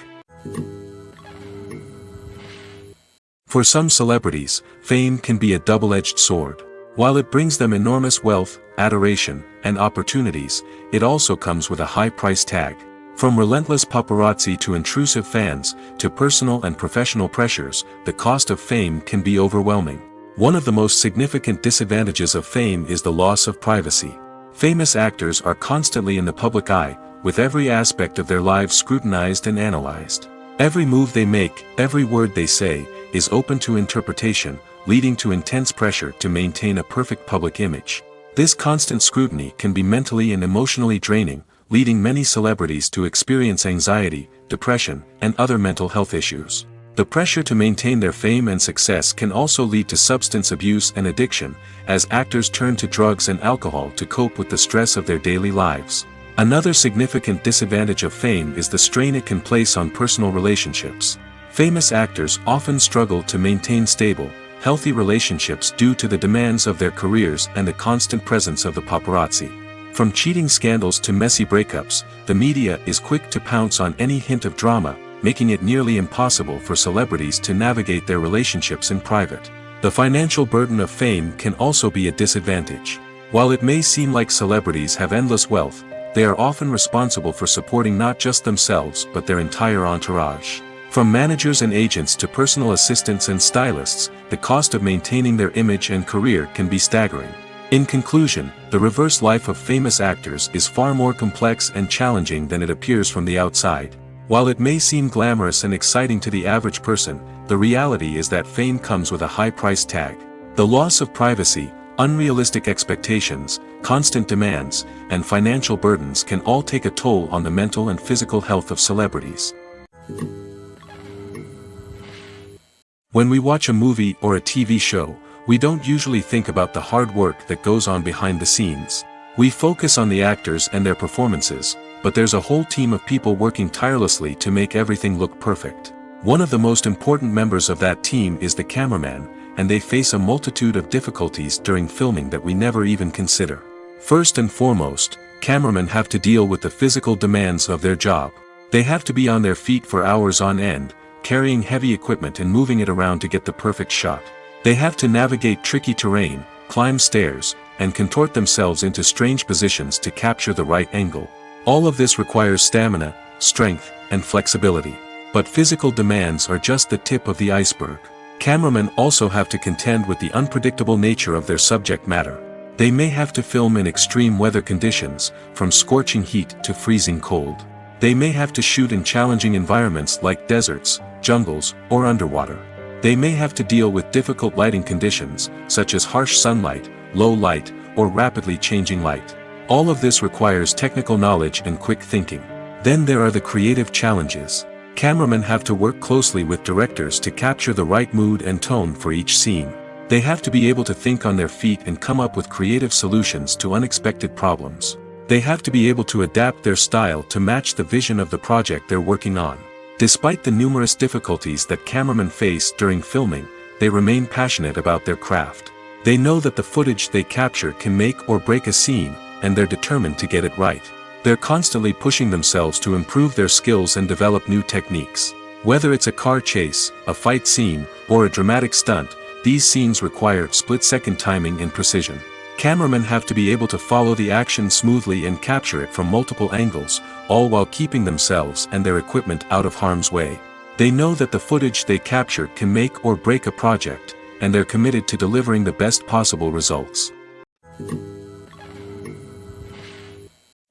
For some celebrities, fame can be a double-edged sword. While it brings them enormous wealth, adoration, and opportunities, it also comes with a high price tag. From relentless paparazzi to intrusive fans, to personal and professional pressures, the cost of fame can be overwhelming. One of the most significant disadvantages of fame is the loss of privacy. Famous actors are constantly in the public eye, with every aspect of their lives scrutinized and analyzed. Every move they make, every word they say, is open to interpretation, leading to intense pressure to maintain a perfect public image. This constant scrutiny can be mentally and emotionally draining, leading many celebrities to experience anxiety, depression, and other mental health issues. The pressure to maintain their fame and success can also lead to substance abuse and addiction, as actors turn to drugs and alcohol to cope with the stress of their daily lives. Another significant disadvantage of fame is the strain it can place on personal relationships. Famous actors often struggle to maintain stable, healthy relationships due to the demands of their careers and the constant presence of the paparazzi. From cheating scandals to messy breakups, the media is quick to pounce on any hint of drama, making it nearly impossible for celebrities to navigate their relationships in private. The financial burden of fame can also be a disadvantage. While it may seem like celebrities have endless wealth, they are often responsible for supporting not just themselves but their entire entourage. From managers and agents to personal assistants and stylists, the cost of maintaining their image and career can be staggering. In conclusion, the reverse life of famous actors is far more complex and challenging than it appears from the outside. While it may seem glamorous and exciting to the average person, the reality is that fame comes with a high price tag. The loss of privacy, unrealistic expectations, constant demands, and financial burdens can all take a toll on the mental and physical health of celebrities. When we watch a movie or a TV show, we don't usually think about the hard work that goes on behind the scenes. We focus on the actors and their performances, but there's a whole team of people working tirelessly to make everything look perfect. One of the most important members of that team is the cameraman, and they face a multitude of difficulties during filming that we never even consider. First and foremost, cameramen have to deal with the physical demands of their job. They have to be on their feet for hours on end, carrying heavy equipment and moving it around to get the perfect shot. They have to navigate tricky terrain, climb stairs, and contort themselves into strange positions to capture the right angle. All of this requires stamina, strength, and flexibility. But physical demands are just the tip of the iceberg. Cameramen also have to contend with the unpredictable nature of their subject matter. They may have to film in extreme weather conditions, from scorching heat to freezing cold. They may have to shoot in challenging environments like deserts, jungles, or underwater. They may have to deal with difficult lighting conditions, such as harsh sunlight, low light, or rapidly changing light. All of this requires technical knowledge and quick thinking. Then there are the creative challenges. Cameramen have to work closely with directors to capture the right mood and tone for each scene. They have to be able to think on their feet and come up with creative solutions to unexpected problems. They have to be able to adapt their style to match the vision of the project they're working on. Despite the numerous difficulties that cameramen face during filming, they remain passionate about their craft. They know that the footage they capture can make or break a scene, and they're determined to get it right. They're constantly pushing themselves to improve their skills and develop new techniques. Whether it's a car chase, a fight scene, or a dramatic stunt, these scenes require split-second timing and precision. Cameramen have to be able to follow the action smoothly and capture it from multiple angles, all while keeping themselves and their equipment out of harm's way. They know that the footage they capture can make or break a project, and they're committed to delivering the best possible results.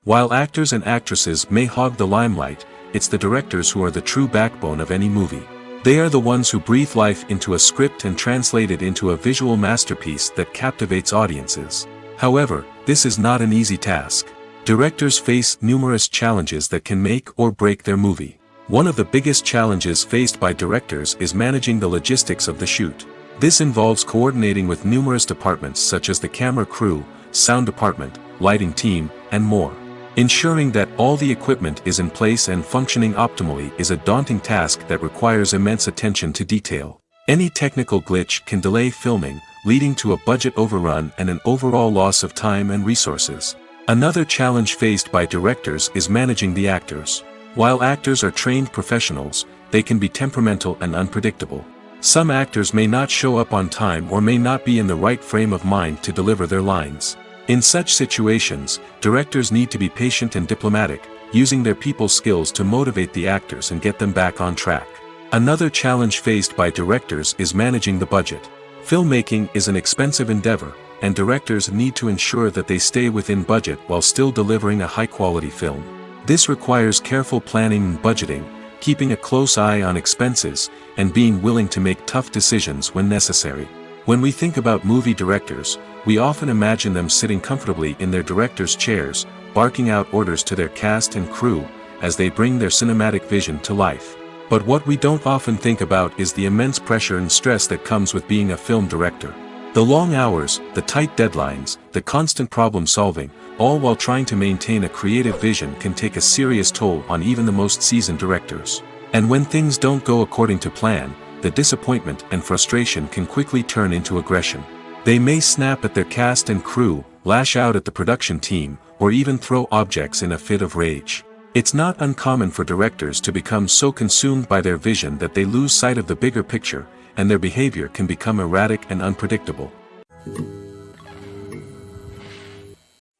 While actors and actresses may hog the limelight, it's the directors who are the true backbone of any movie. They are the ones who breathe life into a script and translate it into a visual masterpiece that captivates audiences. However, this is not an easy task. Directors face numerous challenges that can make or break their movie. One of the biggest challenges faced by directors is managing the logistics of the shoot. This involves coordinating with numerous departments such as the camera crew, sound department, lighting team, and more. Ensuring that all the equipment is in place and functioning optimally is a daunting task that requires immense attention to detail. Any technical glitch can delay filming, leading to a budget overrun and an overall loss of time and resources. Another challenge faced by directors is managing the actors. While actors are trained professionals, they can be temperamental and unpredictable. Some actors may not show up on time or may not be in the right frame of mind to deliver their lines. In such situations, directors need to be patient and diplomatic, using their people skills to motivate the actors and get them back on track. Another challenge faced by directors is managing the budget. Filmmaking is an expensive endeavor, and directors need to ensure that they stay within budget while still delivering a high-quality film. This requires careful planning and budgeting, keeping a close eye on expenses, and being willing to make tough decisions when necessary. When we think about movie directors, we often imagine them sitting comfortably in their director's chairs, barking out orders to their cast and crew, as they bring their cinematic vision to life. But what we don't often think about is the immense pressure and stress that comes with being a film director. The long hours, the tight deadlines, the constant problem solving, all while trying to maintain a creative vision can take a serious toll on even the most seasoned directors. And when things don't go according to plan, the disappointment and frustration can quickly turn into aggression. They may snap at their cast and crew, lash out at the production team, or even throw objects in a fit of rage. It's not uncommon for directors to become so consumed by their vision that they lose sight of the bigger picture, and their behavior can become erratic and unpredictable.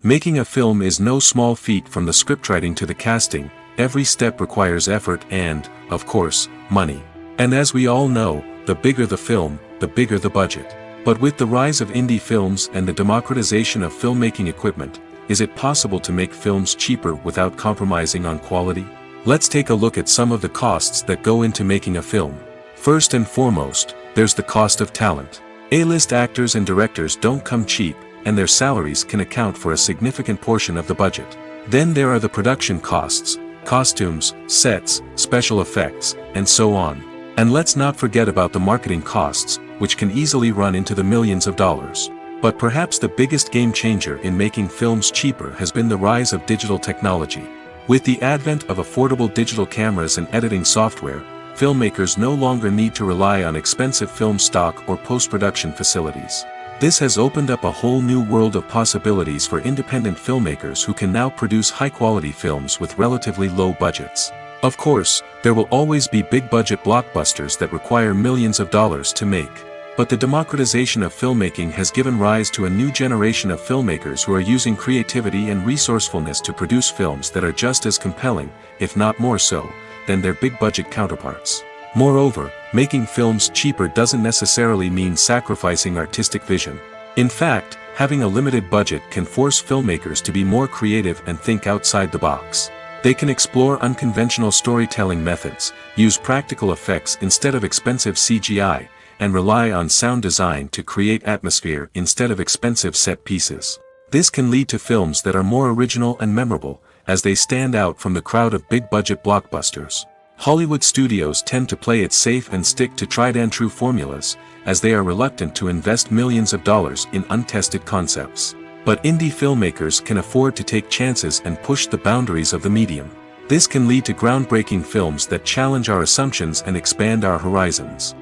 Making a film is no small feat, from the scriptwriting to the casting, every step requires effort and, of course, money. And as we all know, the bigger the film, the bigger the budget. But with the rise of indie films and the democratization of filmmaking equipment, is it possible to make films cheaper without compromising on quality? Let's take a look at some of the costs that go into making a film. First and foremost, there's the cost of talent. A-list actors and directors don't come cheap, and their salaries can account for a significant portion of the budget. Then there are the production costs, costumes, sets, special effects, and so on. And let's not forget about the marketing costs, which can easily run into the millions of dollars. But perhaps the biggest game changer in making films cheaper has been the rise of digital technology. With the advent of affordable digital cameras and editing software, filmmakers no longer need to rely on expensive film stock or post-production facilities. This has opened up a whole new world of possibilities for independent filmmakers who can now produce high-quality films with relatively low budgets. Of course, there will always be big-budget blockbusters that require millions of dollars to make. But the democratization of filmmaking has given rise to a new generation of filmmakers who are using creativity and resourcefulness to produce films that are just as compelling, if not more so, than their big-budget counterparts. Moreover, making films cheaper doesn't necessarily mean sacrificing artistic vision. In fact, having a limited budget can force filmmakers to be more creative and think outside the box. They can explore unconventional storytelling methods, use practical effects instead of expensive CGI, and rely on sound design to create atmosphere instead of expensive set pieces. This can lead to films that are more original and memorable, as they stand out from the crowd of big-budget blockbusters. Hollywood studios tend to play it safe and stick to tried-and-true formulas, as they are reluctant to invest millions of dollars in untested concepts. But indie filmmakers can afford to take chances and push the boundaries of the medium. This can lead to groundbreaking films that challenge our assumptions and expand our horizons.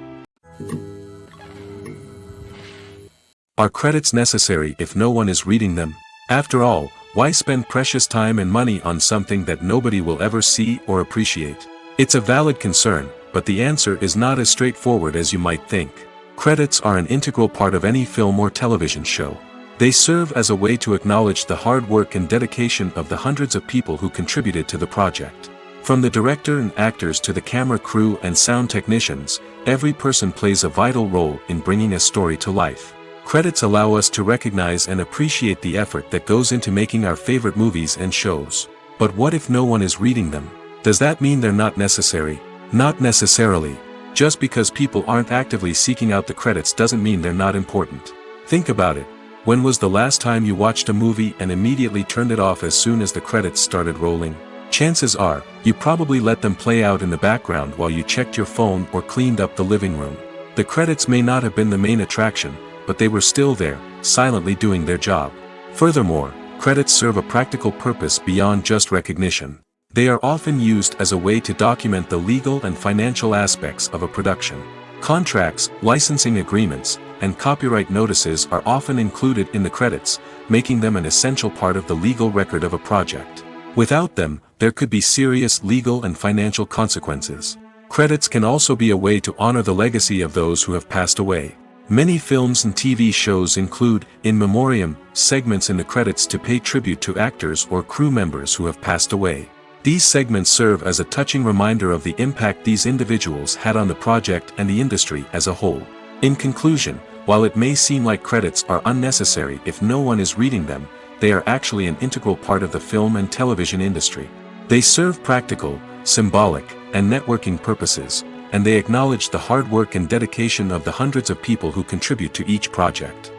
Are credits necessary if no one is reading them? After all, why spend precious time and money on something that nobody will ever see or appreciate? It's a valid concern, but the answer is not as straightforward as you might think. Credits are an integral part of any film or television show. They serve as a way to acknowledge the hard work and dedication of the hundreds of people who contributed to the project. From the director and actors to the camera crew and sound technicians, every person plays a vital role in bringing a story to life. Credits allow us to recognize and appreciate the effort that goes into making our favorite movies and shows. But what if no one is reading them? Does that mean they're not necessary? Not necessarily. Just because people aren't actively seeking out the credits doesn't mean they're not important. Think about it. When was the last time you watched a movie and immediately turned it off as soon as the credits started rolling? Chances are, you probably let them play out in the background while you checked your phone or cleaned up the living room. The credits may not have been the main attraction, but they were still there, silently doing their job. Furthermore, credits serve a practical purpose beyond just recognition. They are often used as a way to document the legal and financial aspects of a production. Contracts, licensing agreements, and copyright notices are often included in the credits, making them an essential part of the legal record of a project. Without them, there could be serious legal and financial consequences. Credits can also be a way to honor the legacy of those who have passed away. Many films and TV shows include, in memoriam, segments in the credits to pay tribute to actors or crew members who have passed away. These segments serve as a touching reminder of the impact these individuals had on the project and the industry as a whole. In conclusion, while it may seem like credits are unnecessary if no one is reading them, they are actually an integral part of the film and television industry. They serve practical, symbolic, and networking purposes, and they acknowledge the hard work and dedication of the hundreds of people who contribute to each project.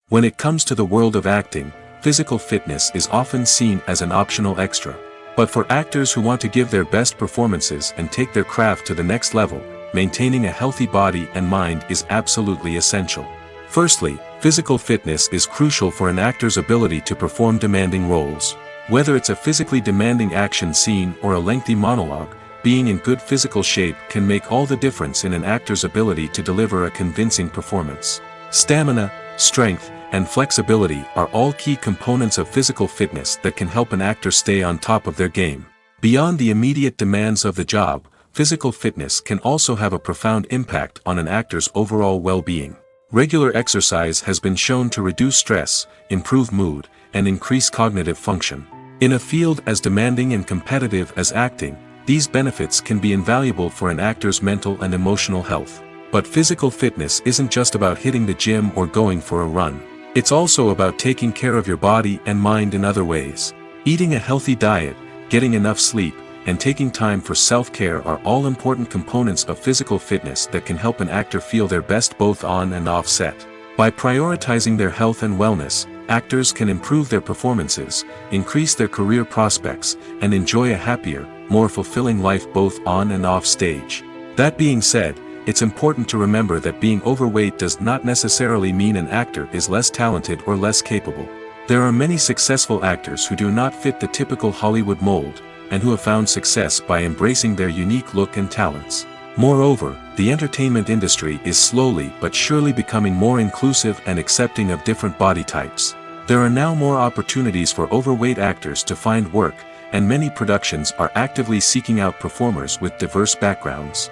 When it comes to the world of acting, physical fitness is often seen as an optional extra. But for actors who want to give their best performances and take their craft to the next level, maintaining a healthy body and mind is absolutely essential. Firstly, physical fitness is crucial for an actor's ability to perform demanding roles. Whether it's a physically demanding action scene or a lengthy monologue, being in good physical shape can make all the difference in an actor's ability to deliver a convincing performance. Stamina, strength, and flexibility are all key components of physical fitness that can help an actor stay on top of their game. Beyond the immediate demands of the job, physical fitness can also have a profound impact on an actor's overall well-being. Regular exercise has been shown to reduce stress, improve mood, and increase cognitive function. In a field as demanding and competitive as acting, these benefits can be invaluable for an actor's mental and emotional health. But physical fitness isn't just about hitting the gym or going for a run. It's also about taking care of your body and mind in other ways. Eating a healthy diet, getting enough sleep, and taking time for self-care are all important components of physical fitness that can help an actor feel their best both on and off set. By prioritizing their health and wellness, actors can improve their performances, increase their career prospects, and enjoy a happier, more fulfilling life both on and off stage. That being said, it's important to remember that being overweight does not necessarily mean an actor is less talented or less capable. There are many successful actors who do not fit the typical Hollywood mold, and who have found success by embracing their unique look and talents. Moreover, the entertainment industry is slowly but surely becoming more inclusive and accepting of different body types. There are now more opportunities for overweight actors to find work, and many productions are actively seeking out performers with diverse backgrounds.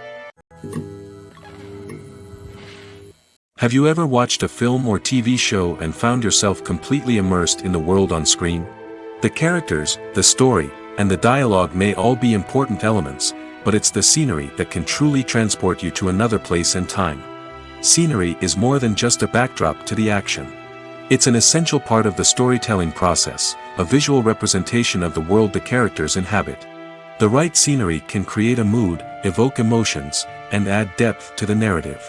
Have you ever watched a film or TV show and found yourself completely immersed in the world on screen? The characters, the story, and the dialogue may all be important elements, but it's the scenery that can truly transport you to another place and time. Scenery is more than just a backdrop to the action. It's an essential part of the storytelling process, a visual representation of the world the characters inhabit. The right scenery can create a mood, evoke emotions, and add depth to the narrative.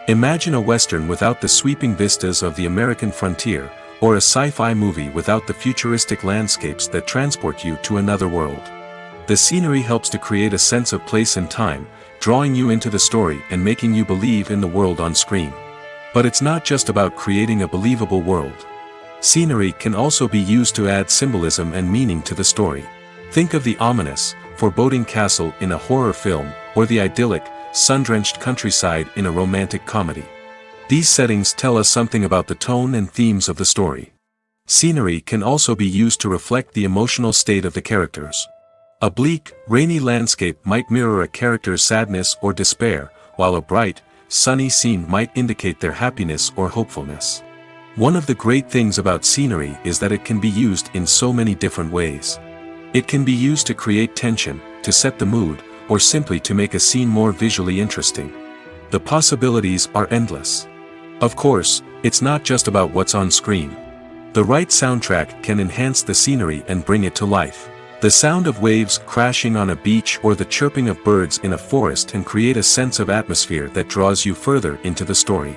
Imagine a Western without the sweeping vistas of the American frontier, or a sci-fi movie without the futuristic landscapes that transport you to another world. The scenery helps to create a sense of place and time, drawing you into the story and making you believe in the world on screen. But it's not just about creating a believable world. Scenery can also be used to add symbolism and meaning to the story. Think of the ominous, foreboding castle in a horror film, or the idyllic, sun-drenched countryside in a romantic comedy. These settings tell us something about the tone and themes of the story. Scenery can also be used to reflect the emotional state of the characters. A bleak, rainy landscape might mirror a character's sadness or despair, while a bright, sunny scene might indicate their happiness or hopefulness. One of the great things about scenery is that it can be used in so many different ways. It can be used to create tension, to set the mood, or simply to make a scene more visually interesting. The possibilities are endless. Of course, it's not just about what's on screen. The right soundtrack can enhance the scenery and bring it to life. The sound of waves crashing on a beach or the chirping of birds in a forest can create a sense of atmosphere that draws you further into the story.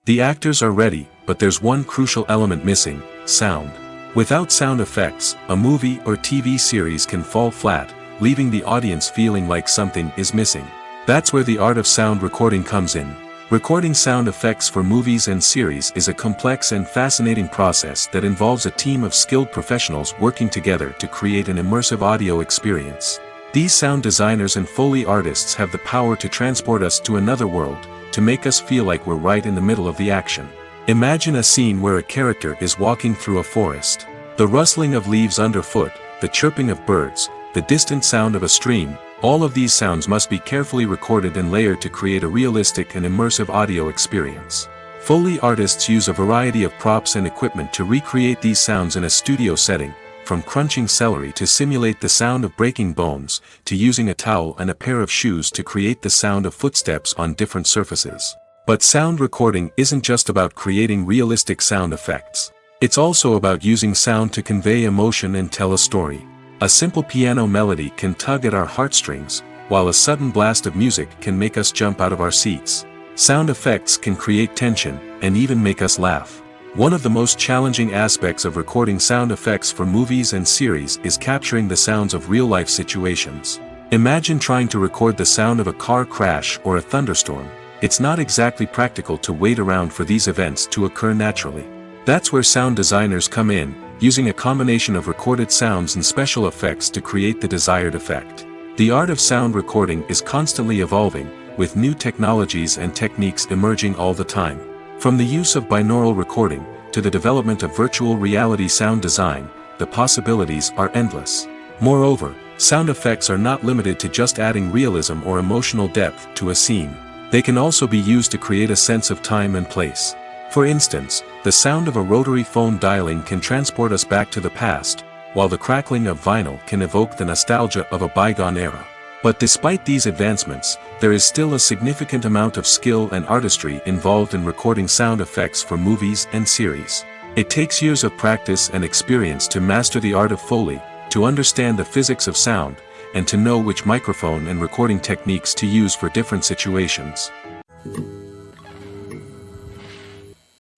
The actors are ready, but there's one crucial element missing: sound. Without sound effects, a movie or TV series can fall flat, leaving the audience feeling like something is missing. That's where the art of sound recording comes in. Recording sound effects for movies and series is a complex and fascinating process that involves a team of skilled professionals working together to create an immersive audio experience. These sound designers and Foley artists have the power to transport us to another world, to make us feel like we're right in the middle of the action. Imagine a scene where a character is walking through a forest. The rustling of leaves underfoot, the chirping of birds, the distant sound of a stream, all of these sounds must be carefully recorded and layered to create a realistic and immersive audio experience. Foley artists use a variety of props and equipment to recreate these sounds in a studio setting, from crunching celery to simulate the sound of breaking bones, to using a towel and a pair of shoes to create the sound of footsteps on different surfaces. But sound recording isn't just about creating realistic sound effects. It's also about using sound to convey emotion and tell a story. A simple piano melody can tug at our heartstrings, while a sudden blast of music can make us jump out of our seats. Sound effects can create tension, and even make us laugh. One of the most challenging aspects of recording sound effects for movies and series is capturing the sounds of real-life situations. Imagine trying to record the sound of a car crash or a thunderstorm. It's not exactly practical to wait around for these events to occur naturally. That's where sound designers come in, using a combination of recorded sounds and special effects to create the desired effect. The art of sound recording is constantly evolving, with new technologies and techniques emerging all the time. From the use of binaural recording, to the development of virtual reality sound design, the possibilities are endless. Moreover, sound effects are not limited to just adding realism or emotional depth to a scene. They can also be used to create a sense of time and place. For instance, the sound of a rotary phone dialing can transport us back to the past, while the crackling of vinyl can evoke the nostalgia of a bygone era. But despite these advancements, there is still a significant amount of skill and artistry involved in recording sound effects for movies and series. It takes years of practice and experience to master the art of Foley, to understand the physics of sound, and to know which microphone and recording techniques to use for different situations.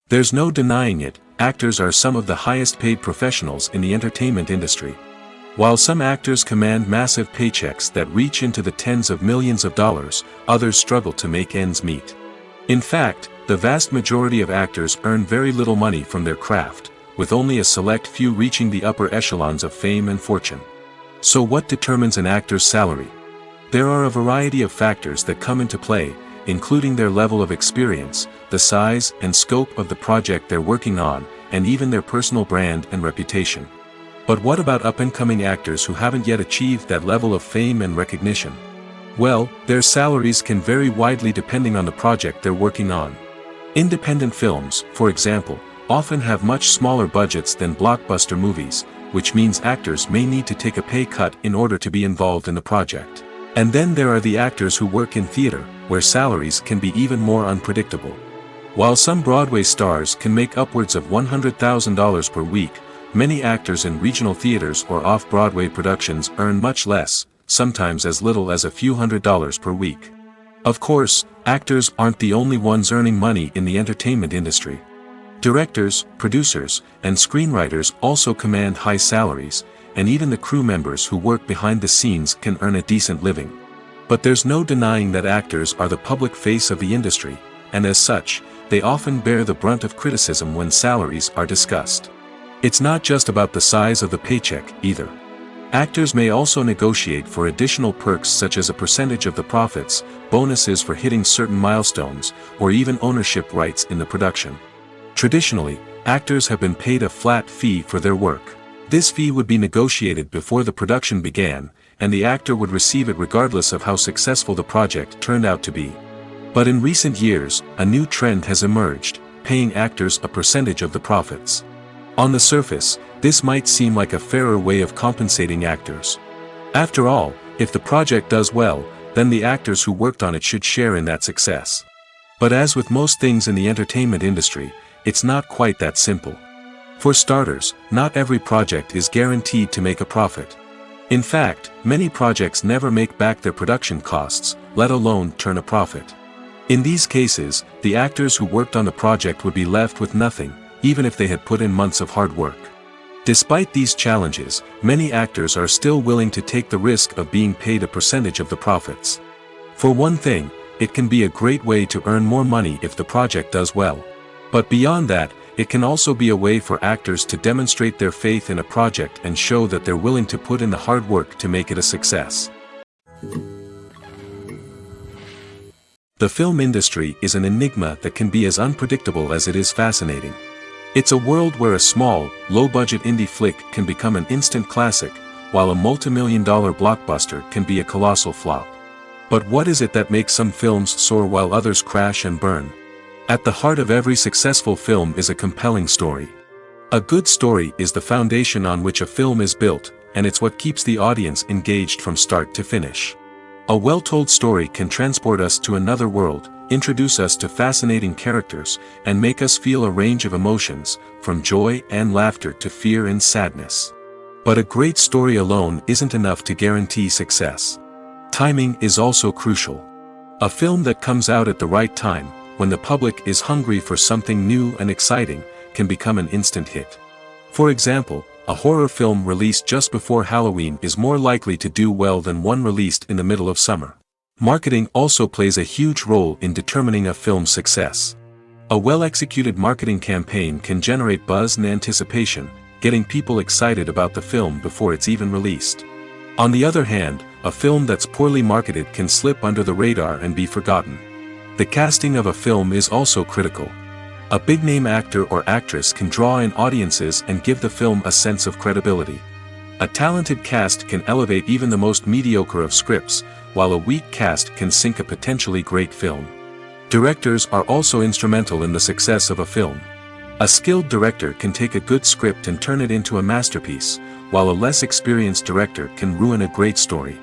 There's no denying it, actors are some of the highest paid professionals in the entertainment industry. While some actors command massive paychecks that reach into the tens of millions of dollars, others struggle to make ends meet. In fact, the vast majority of actors earn very little money from their craft, with only a select few reaching the upper echelons of fame and fortune. So what determines an actor's salary? There are a variety of factors that come into play, including their level of experience, the size and scope of the project they're working on, and even their personal brand and reputation. But what about up-and-coming actors who haven't yet achieved that level of fame and recognition? Well, their salaries can vary widely depending on the project they're working on. Independent films, for example, often have much smaller budgets than blockbuster movies, which means actors may need to take a pay cut in order to be involved in the project. And then there are the actors who work in theater, where salaries can be even more unpredictable. While some Broadway stars can make upwards of $100,000 per week, many actors in regional theaters or off-Broadway productions earn much less, sometimes as little as a few $100s per week. Of course, actors aren't the only ones earning money in the entertainment industry. Directors, producers, and screenwriters also command high salaries, and even the crew members who work behind the scenes can earn a decent living. But there's no denying that actors are the public face of the industry, and as such, they often bear the brunt of criticism when salaries are discussed. It's not just about the size of the paycheck, either. Actors may also negotiate for additional perks such as a percentage of the profits, bonuses for hitting certain milestones, or even ownership rights in the production. Traditionally, actors have been paid a flat fee for their work. This fee would be negotiated before the production began, and the actor would receive it regardless of how successful the project turned out to be. But in recent years, a new trend has emerged, paying actors a percentage of the profits. On the surface, this might seem like a fairer way of compensating actors. After all, if the project does well, then the actors who worked on it should share in that success. But as with most things in the entertainment industry, it's not quite that simple. For starters, not every project is guaranteed to make a profit. In fact, many projects never make back their production costs, let alone turn a profit. In these cases, the actors who worked on the project would be left with nothing, even if they had put in months of hard work. Despite these challenges, many actors are still willing to take the risk of being paid a percentage of the profits. For one thing, it can be a great way to earn more money if the project does well. But beyond that, it can also be a way for actors to demonstrate their faith in a project and show that they're willing to put in the hard work to make it a success. The film industry is an enigma that can be as unpredictable as it is fascinating. It's a world where a small, low-budget indie flick can become an instant classic, while a multi-million-dollar blockbuster can be a colossal flop. But what is it that makes some films soar while others crash and burn? At the heart of every successful film is a compelling story. A good story is the foundation on which a film is built, and it's what keeps the audience engaged from start to finish. A well-told story can transport us to another world, introduce us to fascinating characters, and make us feel a range of emotions, from joy and laughter to fear and sadness. But a great story alone isn't enough to guarantee success. Timing is also crucial. A film that comes out at the right time, when the public is hungry for something new and exciting, can become an instant hit. For example, a horror film released just before Halloween is more likely to do well than one released in the middle of summer. Marketing also plays a huge role in determining a film's success. A well-executed marketing campaign can generate buzz and anticipation, getting people excited about the film before it's even released. On the other hand, a film that's poorly marketed can slip under the radar and be forgotten. The casting of a film is also critical. A big-name actor or actress can draw in audiences and give the film a sense of credibility. A talented cast can elevate even the most mediocre of scripts, while a weak cast can sink a potentially great film. Directors are also instrumental in the success of a film. A skilled director can take a good script and turn it into a masterpiece, while a less experienced director can ruin a great story.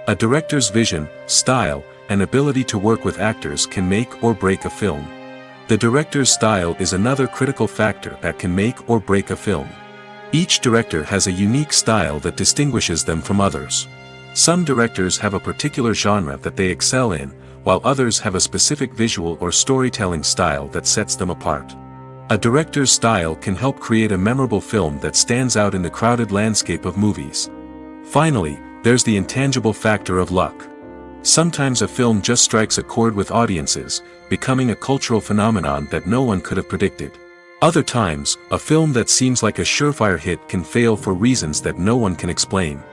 A director's vision, style, and ability to work with actors can make or break a film. The director's style is another critical factor that can make or break a film. Each director has a unique style that distinguishes them from others. Some directors have a particular genre that they excel in, while others have a specific visual or storytelling style that sets them apart. A director's style can help create a memorable film that stands out in the crowded landscape of movies. Finally, there's the intangible factor of luck. Sometimes a film just strikes a chord with audiences, becoming a cultural phenomenon that no one could have predicted. Other times, a film that seems like a surefire hit can fail for reasons that no one can explain.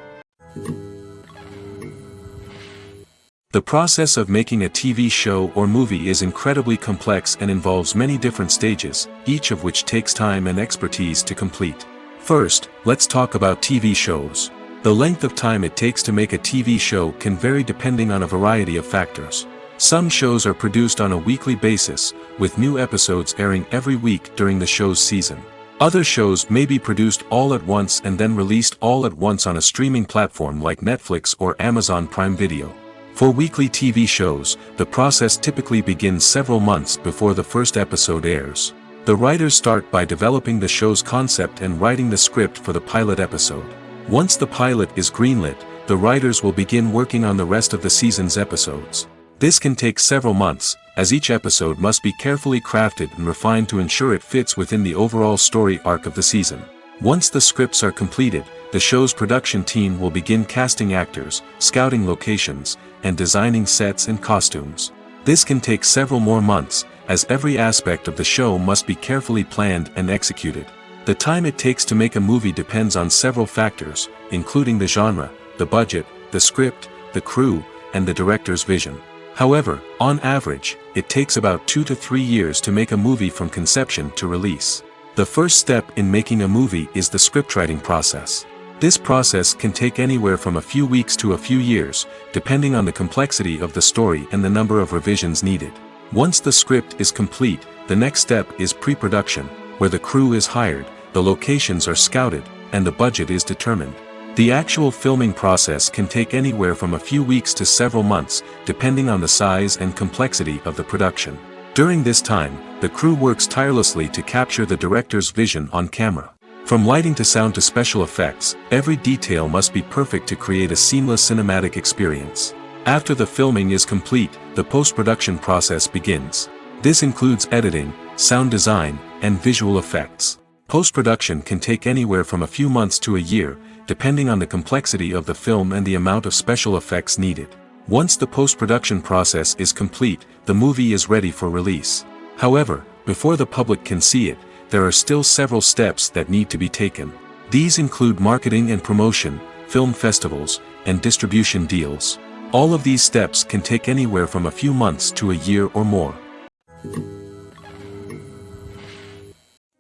The process of making a TV show or movie is incredibly complex and involves many different stages, each of which takes time and expertise to complete. First, let's talk about TV shows. The length of time it takes to make a TV show can vary depending on a variety of factors. Some shows are produced on a weekly basis, with new episodes airing every week during the show's season. Other shows may be produced all at once and then released all at once on a streaming platform like Netflix or Amazon Prime Video. For weekly TV shows, the process typically begins several months before the first episode airs. The writers start by developing the show's concept and writing the script for the pilot episode. Once the pilot is greenlit, the writers will begin working on the rest of the season's episodes. This can take several months, as each episode must be carefully crafted and refined to ensure it fits within the overall story arc of the season. Once the scripts are completed, the show's production team will begin casting actors, scouting locations, and designing sets and costumes. This can take several more months, as every aspect of the show must be carefully planned and executed. The time it takes to make a movie depends on several factors, including the genre, the budget, the script, the crew, and the director's vision. However, on average, it takes about 2 to 3 years to make a movie from conception to release. The first step in making a movie is the scriptwriting process. This process can take anywhere from a few weeks to a few years, depending on the complexity of the story and the number of revisions needed. Once the script is complete, the next step is pre-production, where the crew is hired, the locations are scouted, and the budget is determined. The actual filming process can take anywhere from a few weeks to several months, depending on the size and complexity of the production. During this time, the crew works tirelessly to capture the director's vision on camera. From lighting to sound to special effects, every detail must be perfect to create a seamless cinematic experience. After the filming is complete, the post-production process begins. This includes editing, sound design, and visual effects. Post-production can take anywhere from a few months to a year, depending on the complexity of the film and the amount of special effects needed. Once the post-production process is complete, the movie is ready for release. However, before the public can see it, there are still several steps that need to be taken. These include marketing and promotion, film festivals, and distribution deals. All of these steps can take anywhere from a few months to a year or more.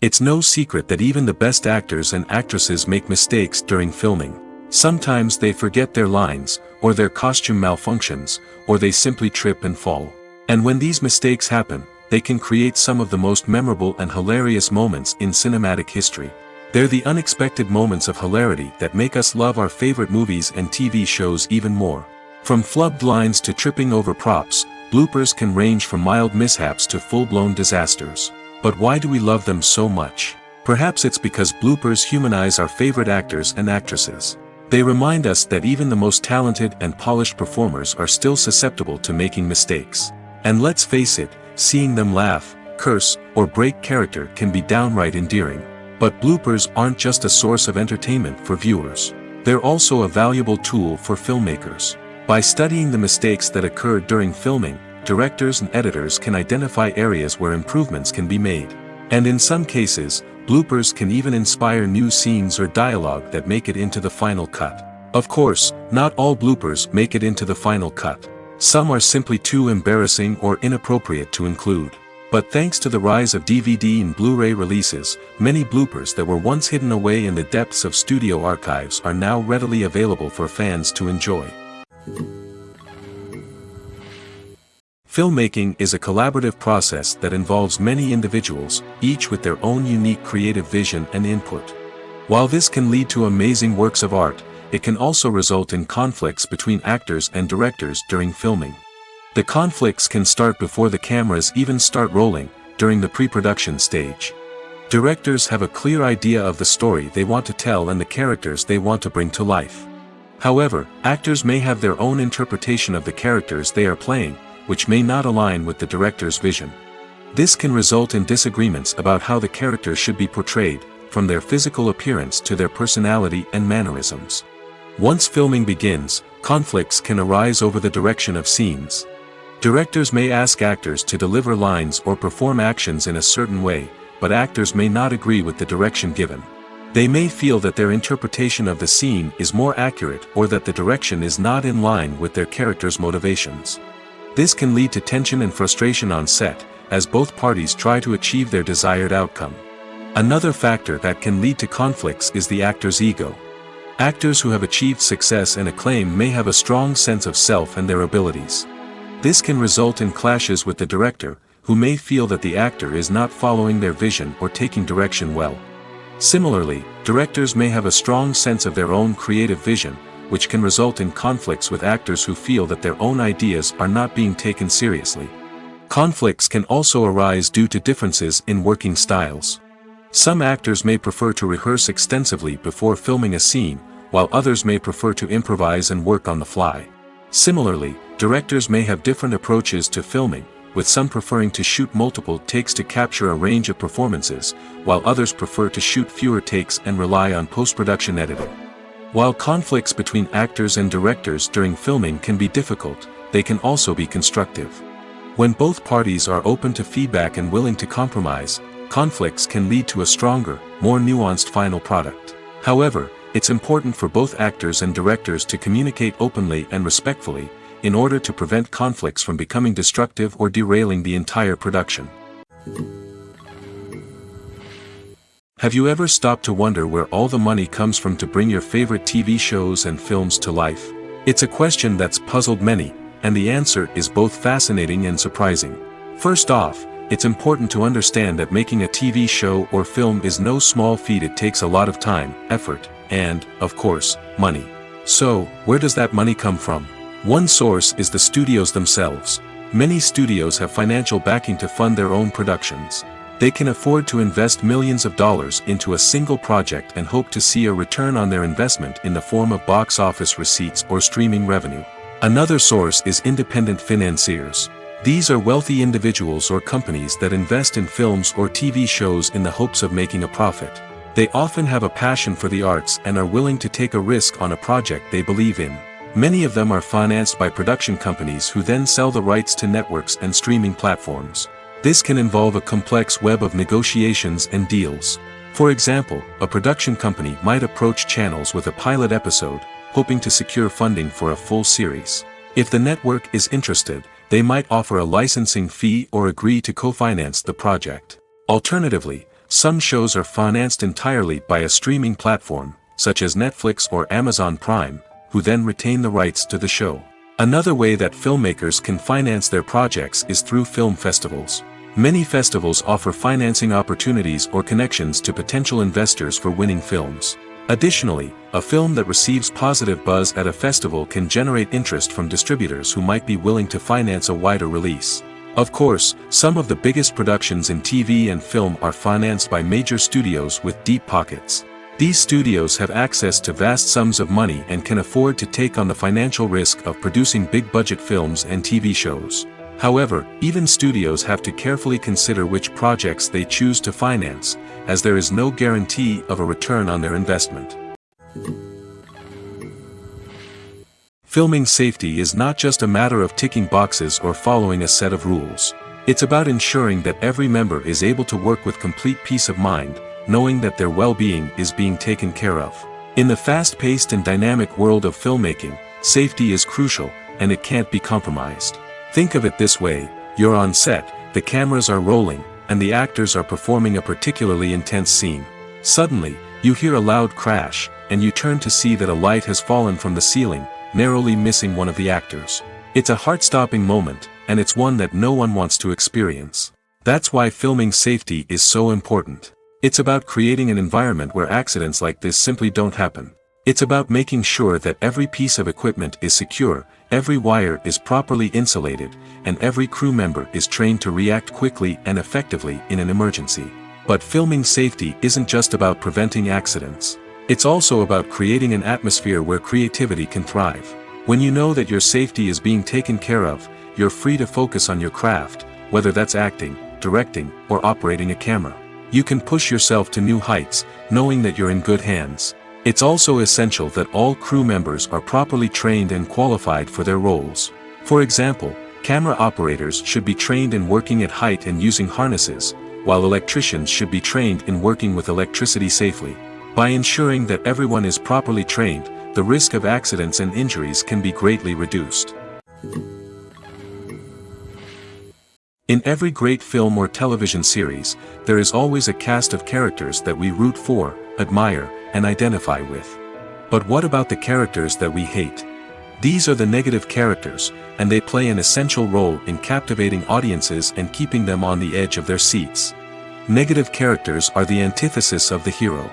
It's no secret that even the best actors and actresses make mistakes during filming. Sometimes they forget their lines, or their costume malfunctions, or they simply trip and fall. And when these mistakes happen, they can create some of the most memorable and hilarious moments in cinematic history. They're the unexpected moments of hilarity that make us love our favorite movies and TV shows even more. From flubbed lines to tripping over props, bloopers can range from mild mishaps to full-blown disasters. But why do we love them so much? Perhaps it's because bloopers humanize our favorite actors and actresses. They remind us that even the most talented and polished performers are still susceptible to making mistakes. And let's face it, seeing them laugh, curse, or break character can be downright endearing. But bloopers aren't just a source of entertainment for viewers. They're also a valuable tool for filmmakers. By studying the mistakes that occurred during filming, directors and editors can identify areas where improvements can be made. And in some cases, bloopers can even inspire new scenes or dialogue that make it into the final cut. Of course, not all bloopers make it into the final cut. Some are simply too embarrassing or inappropriate to include. But thanks to the rise of DVD and Blu-ray releases, many bloopers that were once hidden away in the depths of studio archives are now readily available for fans to enjoy. Filmmaking is a collaborative process that involves many individuals, each with their own unique creative vision and input. While this can lead to amazing works of art, it can also result in conflicts between actors and directors during filming. The conflicts can start before the cameras even start rolling, during the pre-production stage. Directors have a clear idea of the story they want to tell and the characters they want to bring to life. However, actors may have their own interpretation of the characters they are playing, which may not align with the director's vision. This can result in disagreements about how the characters should be portrayed, from their physical appearance to their personality and mannerisms. Once filming begins, conflicts can arise over the direction of scenes. Directors may ask actors to deliver lines or perform actions in a certain way, but actors may not agree with the direction given. They may feel that their interpretation of the scene is more accurate or that the direction is not in line with their character's motivations. This can lead to tension and frustration on set, as both parties try to achieve their desired outcome. Another factor that can lead to conflicts is the actor's ego. Actors who have achieved success and acclaim may have a strong sense of self and their abilities. This can result in clashes with the director, who may feel that the actor is not following their vision or taking direction well. Similarly, directors may have a strong sense of their own creative vision, which can result in conflicts with actors who feel that their own ideas are not being taken seriously. Conflicts can also arise due to differences in working styles. Some actors may prefer to rehearse extensively before filming a scene, while others may prefer to improvise and work on the fly. Similarly, directors may have different approaches to filming, with some preferring to shoot multiple takes to capture a range of performances, while others prefer to shoot fewer takes and rely on post-production editing. While conflicts between actors and directors during filming can be difficult, they can also be constructive. When both parties are open to feedback and willing to compromise, conflicts can lead to a stronger, more nuanced final product. However, it's important for both actors and directors to communicate openly and respectfully, in order to prevent conflicts from becoming destructive or derailing the entire production. Have you ever stopped to wonder where all the money comes from to bring your favorite TV shows and films to life? It's a question that's puzzled many, and the answer is both fascinating and surprising. First off, it's important to understand that making a TV show or film is no small feat. It takes a lot of time, effort, and, of course, money. So, where does that money come from? One source is the studios themselves. Many studios have financial backing to fund their own productions. They can afford to invest millions of dollars into a single project and hope to see a return on their investment in the form of box office receipts or streaming revenue. Another source is independent financiers. These are wealthy individuals or companies that invest in films or TV shows in the hopes of making a profit. They often have a passion for the arts and are willing to take a risk on a project they believe in. Many of them are financed by production companies who then sell the rights to networks and streaming platforms. This can involve a complex web of negotiations and deals. For example, a production company might approach channels with a pilot episode, hoping to secure funding for a full series. If the network is interested, they might offer a licensing fee or agree to co-finance the project. Alternatively, some shows are financed entirely by a streaming platform, such as Netflix or Amazon Prime, who then retain the rights to the show. Another way that filmmakers can finance their projects is through film festivals. Many festivals offer financing opportunities or connections to potential investors for winning films. Additionally, a film that receives positive buzz at a festival can generate interest from distributors who might be willing to finance a wider release. Of course, some of the biggest productions in TV and film are financed by major studios with deep pockets. These studios have access to vast sums of money and can afford to take on the financial risk of producing big-budget films and TV shows. However, even studios have to carefully consider which projects they choose to finance, as there is no guarantee of a return on their investment. Filming safety is not just a matter of ticking boxes or following a set of rules. It's about ensuring that every member is able to work with complete peace of mind, knowing that their well-being is being taken care of. In the fast-paced and dynamic world of filmmaking, safety is crucial, and it can't be compromised. Think of it this way: you're on set, the cameras are rolling, and the actors are performing a particularly intense scene. Suddenly, you hear a loud crash, and you turn to see that a light has fallen from the ceiling, narrowly missing one of the actors. It's a heart-stopping moment, and it's one that no one wants to experience. That's why filming safety is so important. It's about creating an environment where accidents like this simply don't happen. It's about making sure that every piece of equipment is secure, every wire is properly insulated, and every crew member is trained to react quickly and effectively in an emergency. But filming safety isn't just about preventing accidents. It's also about creating an atmosphere where creativity can thrive. When you know that your safety is being taken care of, you're free to focus on your craft, whether that's acting, directing, or operating a camera. You can push yourself to new heights, knowing that you're in good hands. It's also essential that all crew members are properly trained and qualified for their roles. For example, camera operators should be trained in working at height and using harnesses, while electricians should be trained in working with electricity safely. By ensuring that everyone is properly trained, the risk of accidents and injuries can be greatly reduced. In every great film or television series, there is always a cast of characters that we root for, admire, and identify with. But what about the characters that we hate? These are the negative characters, and they play an essential role in captivating audiences and keeping them on the edge of their seats. Negative characters are the antithesis of the hero.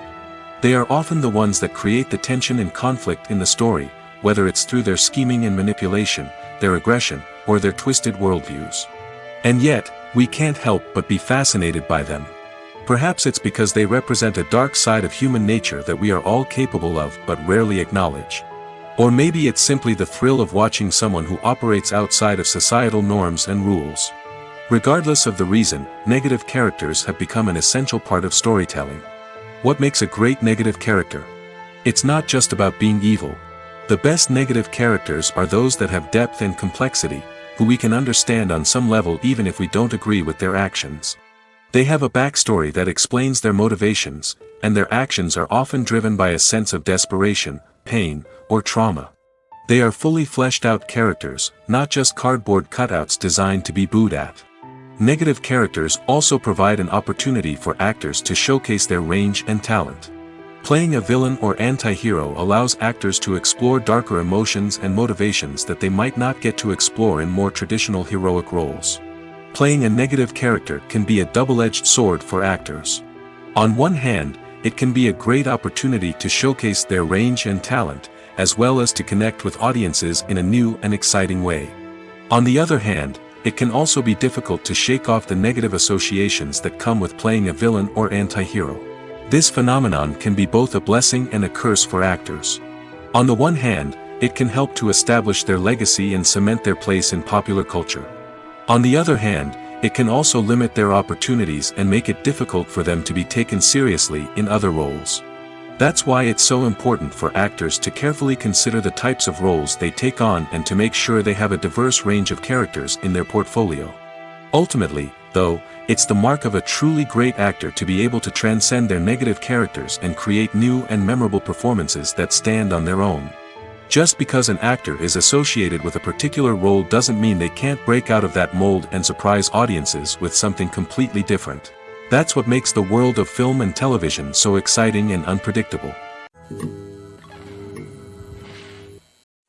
They are often the ones that create the tension and conflict in the story, whether it's through their scheming and manipulation, their aggression, or their twisted worldviews. And yet, we can't help but be fascinated by them. Perhaps it's because they represent a dark side of human nature that we are all capable of but rarely acknowledge. Or maybe it's simply the thrill of watching someone who operates outside of societal norms and rules. Regardless of the reason, negative characters have become an essential part of storytelling. What makes a great negative character? It's not just about being evil. The best negative characters are those that have depth and complexity, who we can understand on some level even if we don't agree with their actions. They have a backstory that explains their motivations, and their actions are often driven by a sense of desperation, pain, or trauma. They are fully fleshed out characters, not just cardboard cutouts designed to be booed at. Negative characters also provide an opportunity for actors to showcase their range and talent. Playing a villain or anti-hero allows actors to explore darker emotions and motivations that they might not get to explore in more traditional heroic roles. Playing a negative character can be a double-edged sword for actors. On one hand, it can be a great opportunity to showcase their range and talent, as well as to connect with audiences in a new and exciting way. On the other hand, it can also be difficult to shake off the negative associations that come with playing a villain or anti-hero. This phenomenon can be both a blessing and a curse for actors. On the one hand, it can help to establish their legacy and cement their place in popular culture. On the other hand, it can also limit their opportunities and make it difficult for them to be taken seriously in other roles. That's why it's so important for actors to carefully consider the types of roles they take on and to make sure they have a diverse range of characters in their portfolio. Ultimately, though, it's the mark of a truly great actor to be able to transcend their negative characters and create new and memorable performances that stand on their own. Just because an actor is associated with a particular role doesn't mean they can't break out of that mold and surprise audiences with something completely different. That's what makes the world of film and television so exciting and unpredictable.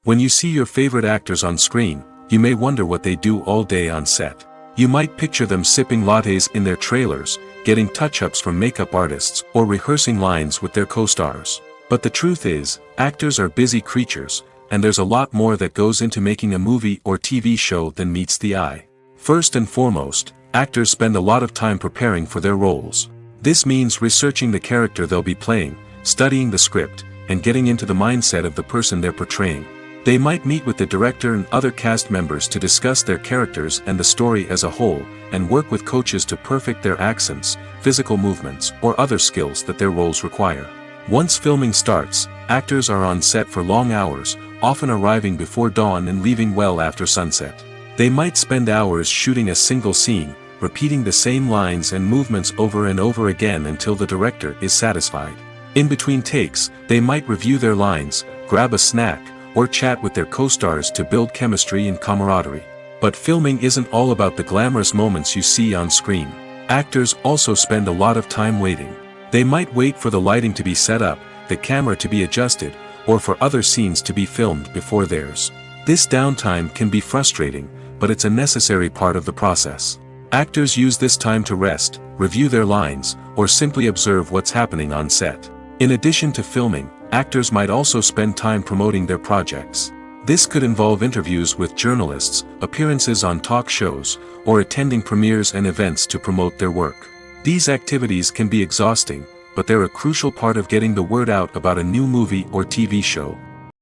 When you see your favorite actors on screen, you may wonder what they do all day on set. You might picture them sipping lattes in their trailers, getting touch-ups from makeup artists, or rehearsing lines with their co-stars. But the truth is, actors are busy creatures, and there's a lot more that goes into making a movie or TV show than meets the eye. First and foremost, actors spend a lot of time preparing for their roles. This means researching the character they'll be playing, studying the script, and getting into the mindset of the person they're portraying. They might meet with the director and other cast members to discuss their characters and the story as a whole, and work with coaches to perfect their accents, physical movements, or other skills that their roles require. Once filming starts, actors are on set for long hours, often arriving before dawn and leaving well after sunset. They might spend hours shooting a single scene, repeating the same lines and movements over and over again until the director is satisfied. In between takes, they might review their lines, grab a snack, or chat with their co-stars to build chemistry and camaraderie. But filming isn't all about the glamorous moments you see on screen. Actors also spend a lot of time waiting. They might wait for the lighting to be set up, the camera to be adjusted, or for other scenes to be filmed before theirs. This downtime can be frustrating, but it's a necessary part of the process. Actors use this time to rest, review their lines, or simply observe what's happening on set. In addition to filming, actors might also spend time promoting their projects. This could involve interviews with journalists, appearances on talk shows, or attending premieres and events to promote their work. These activities can be exhausting, but they're a crucial part of getting the word out about a new movie or TV show.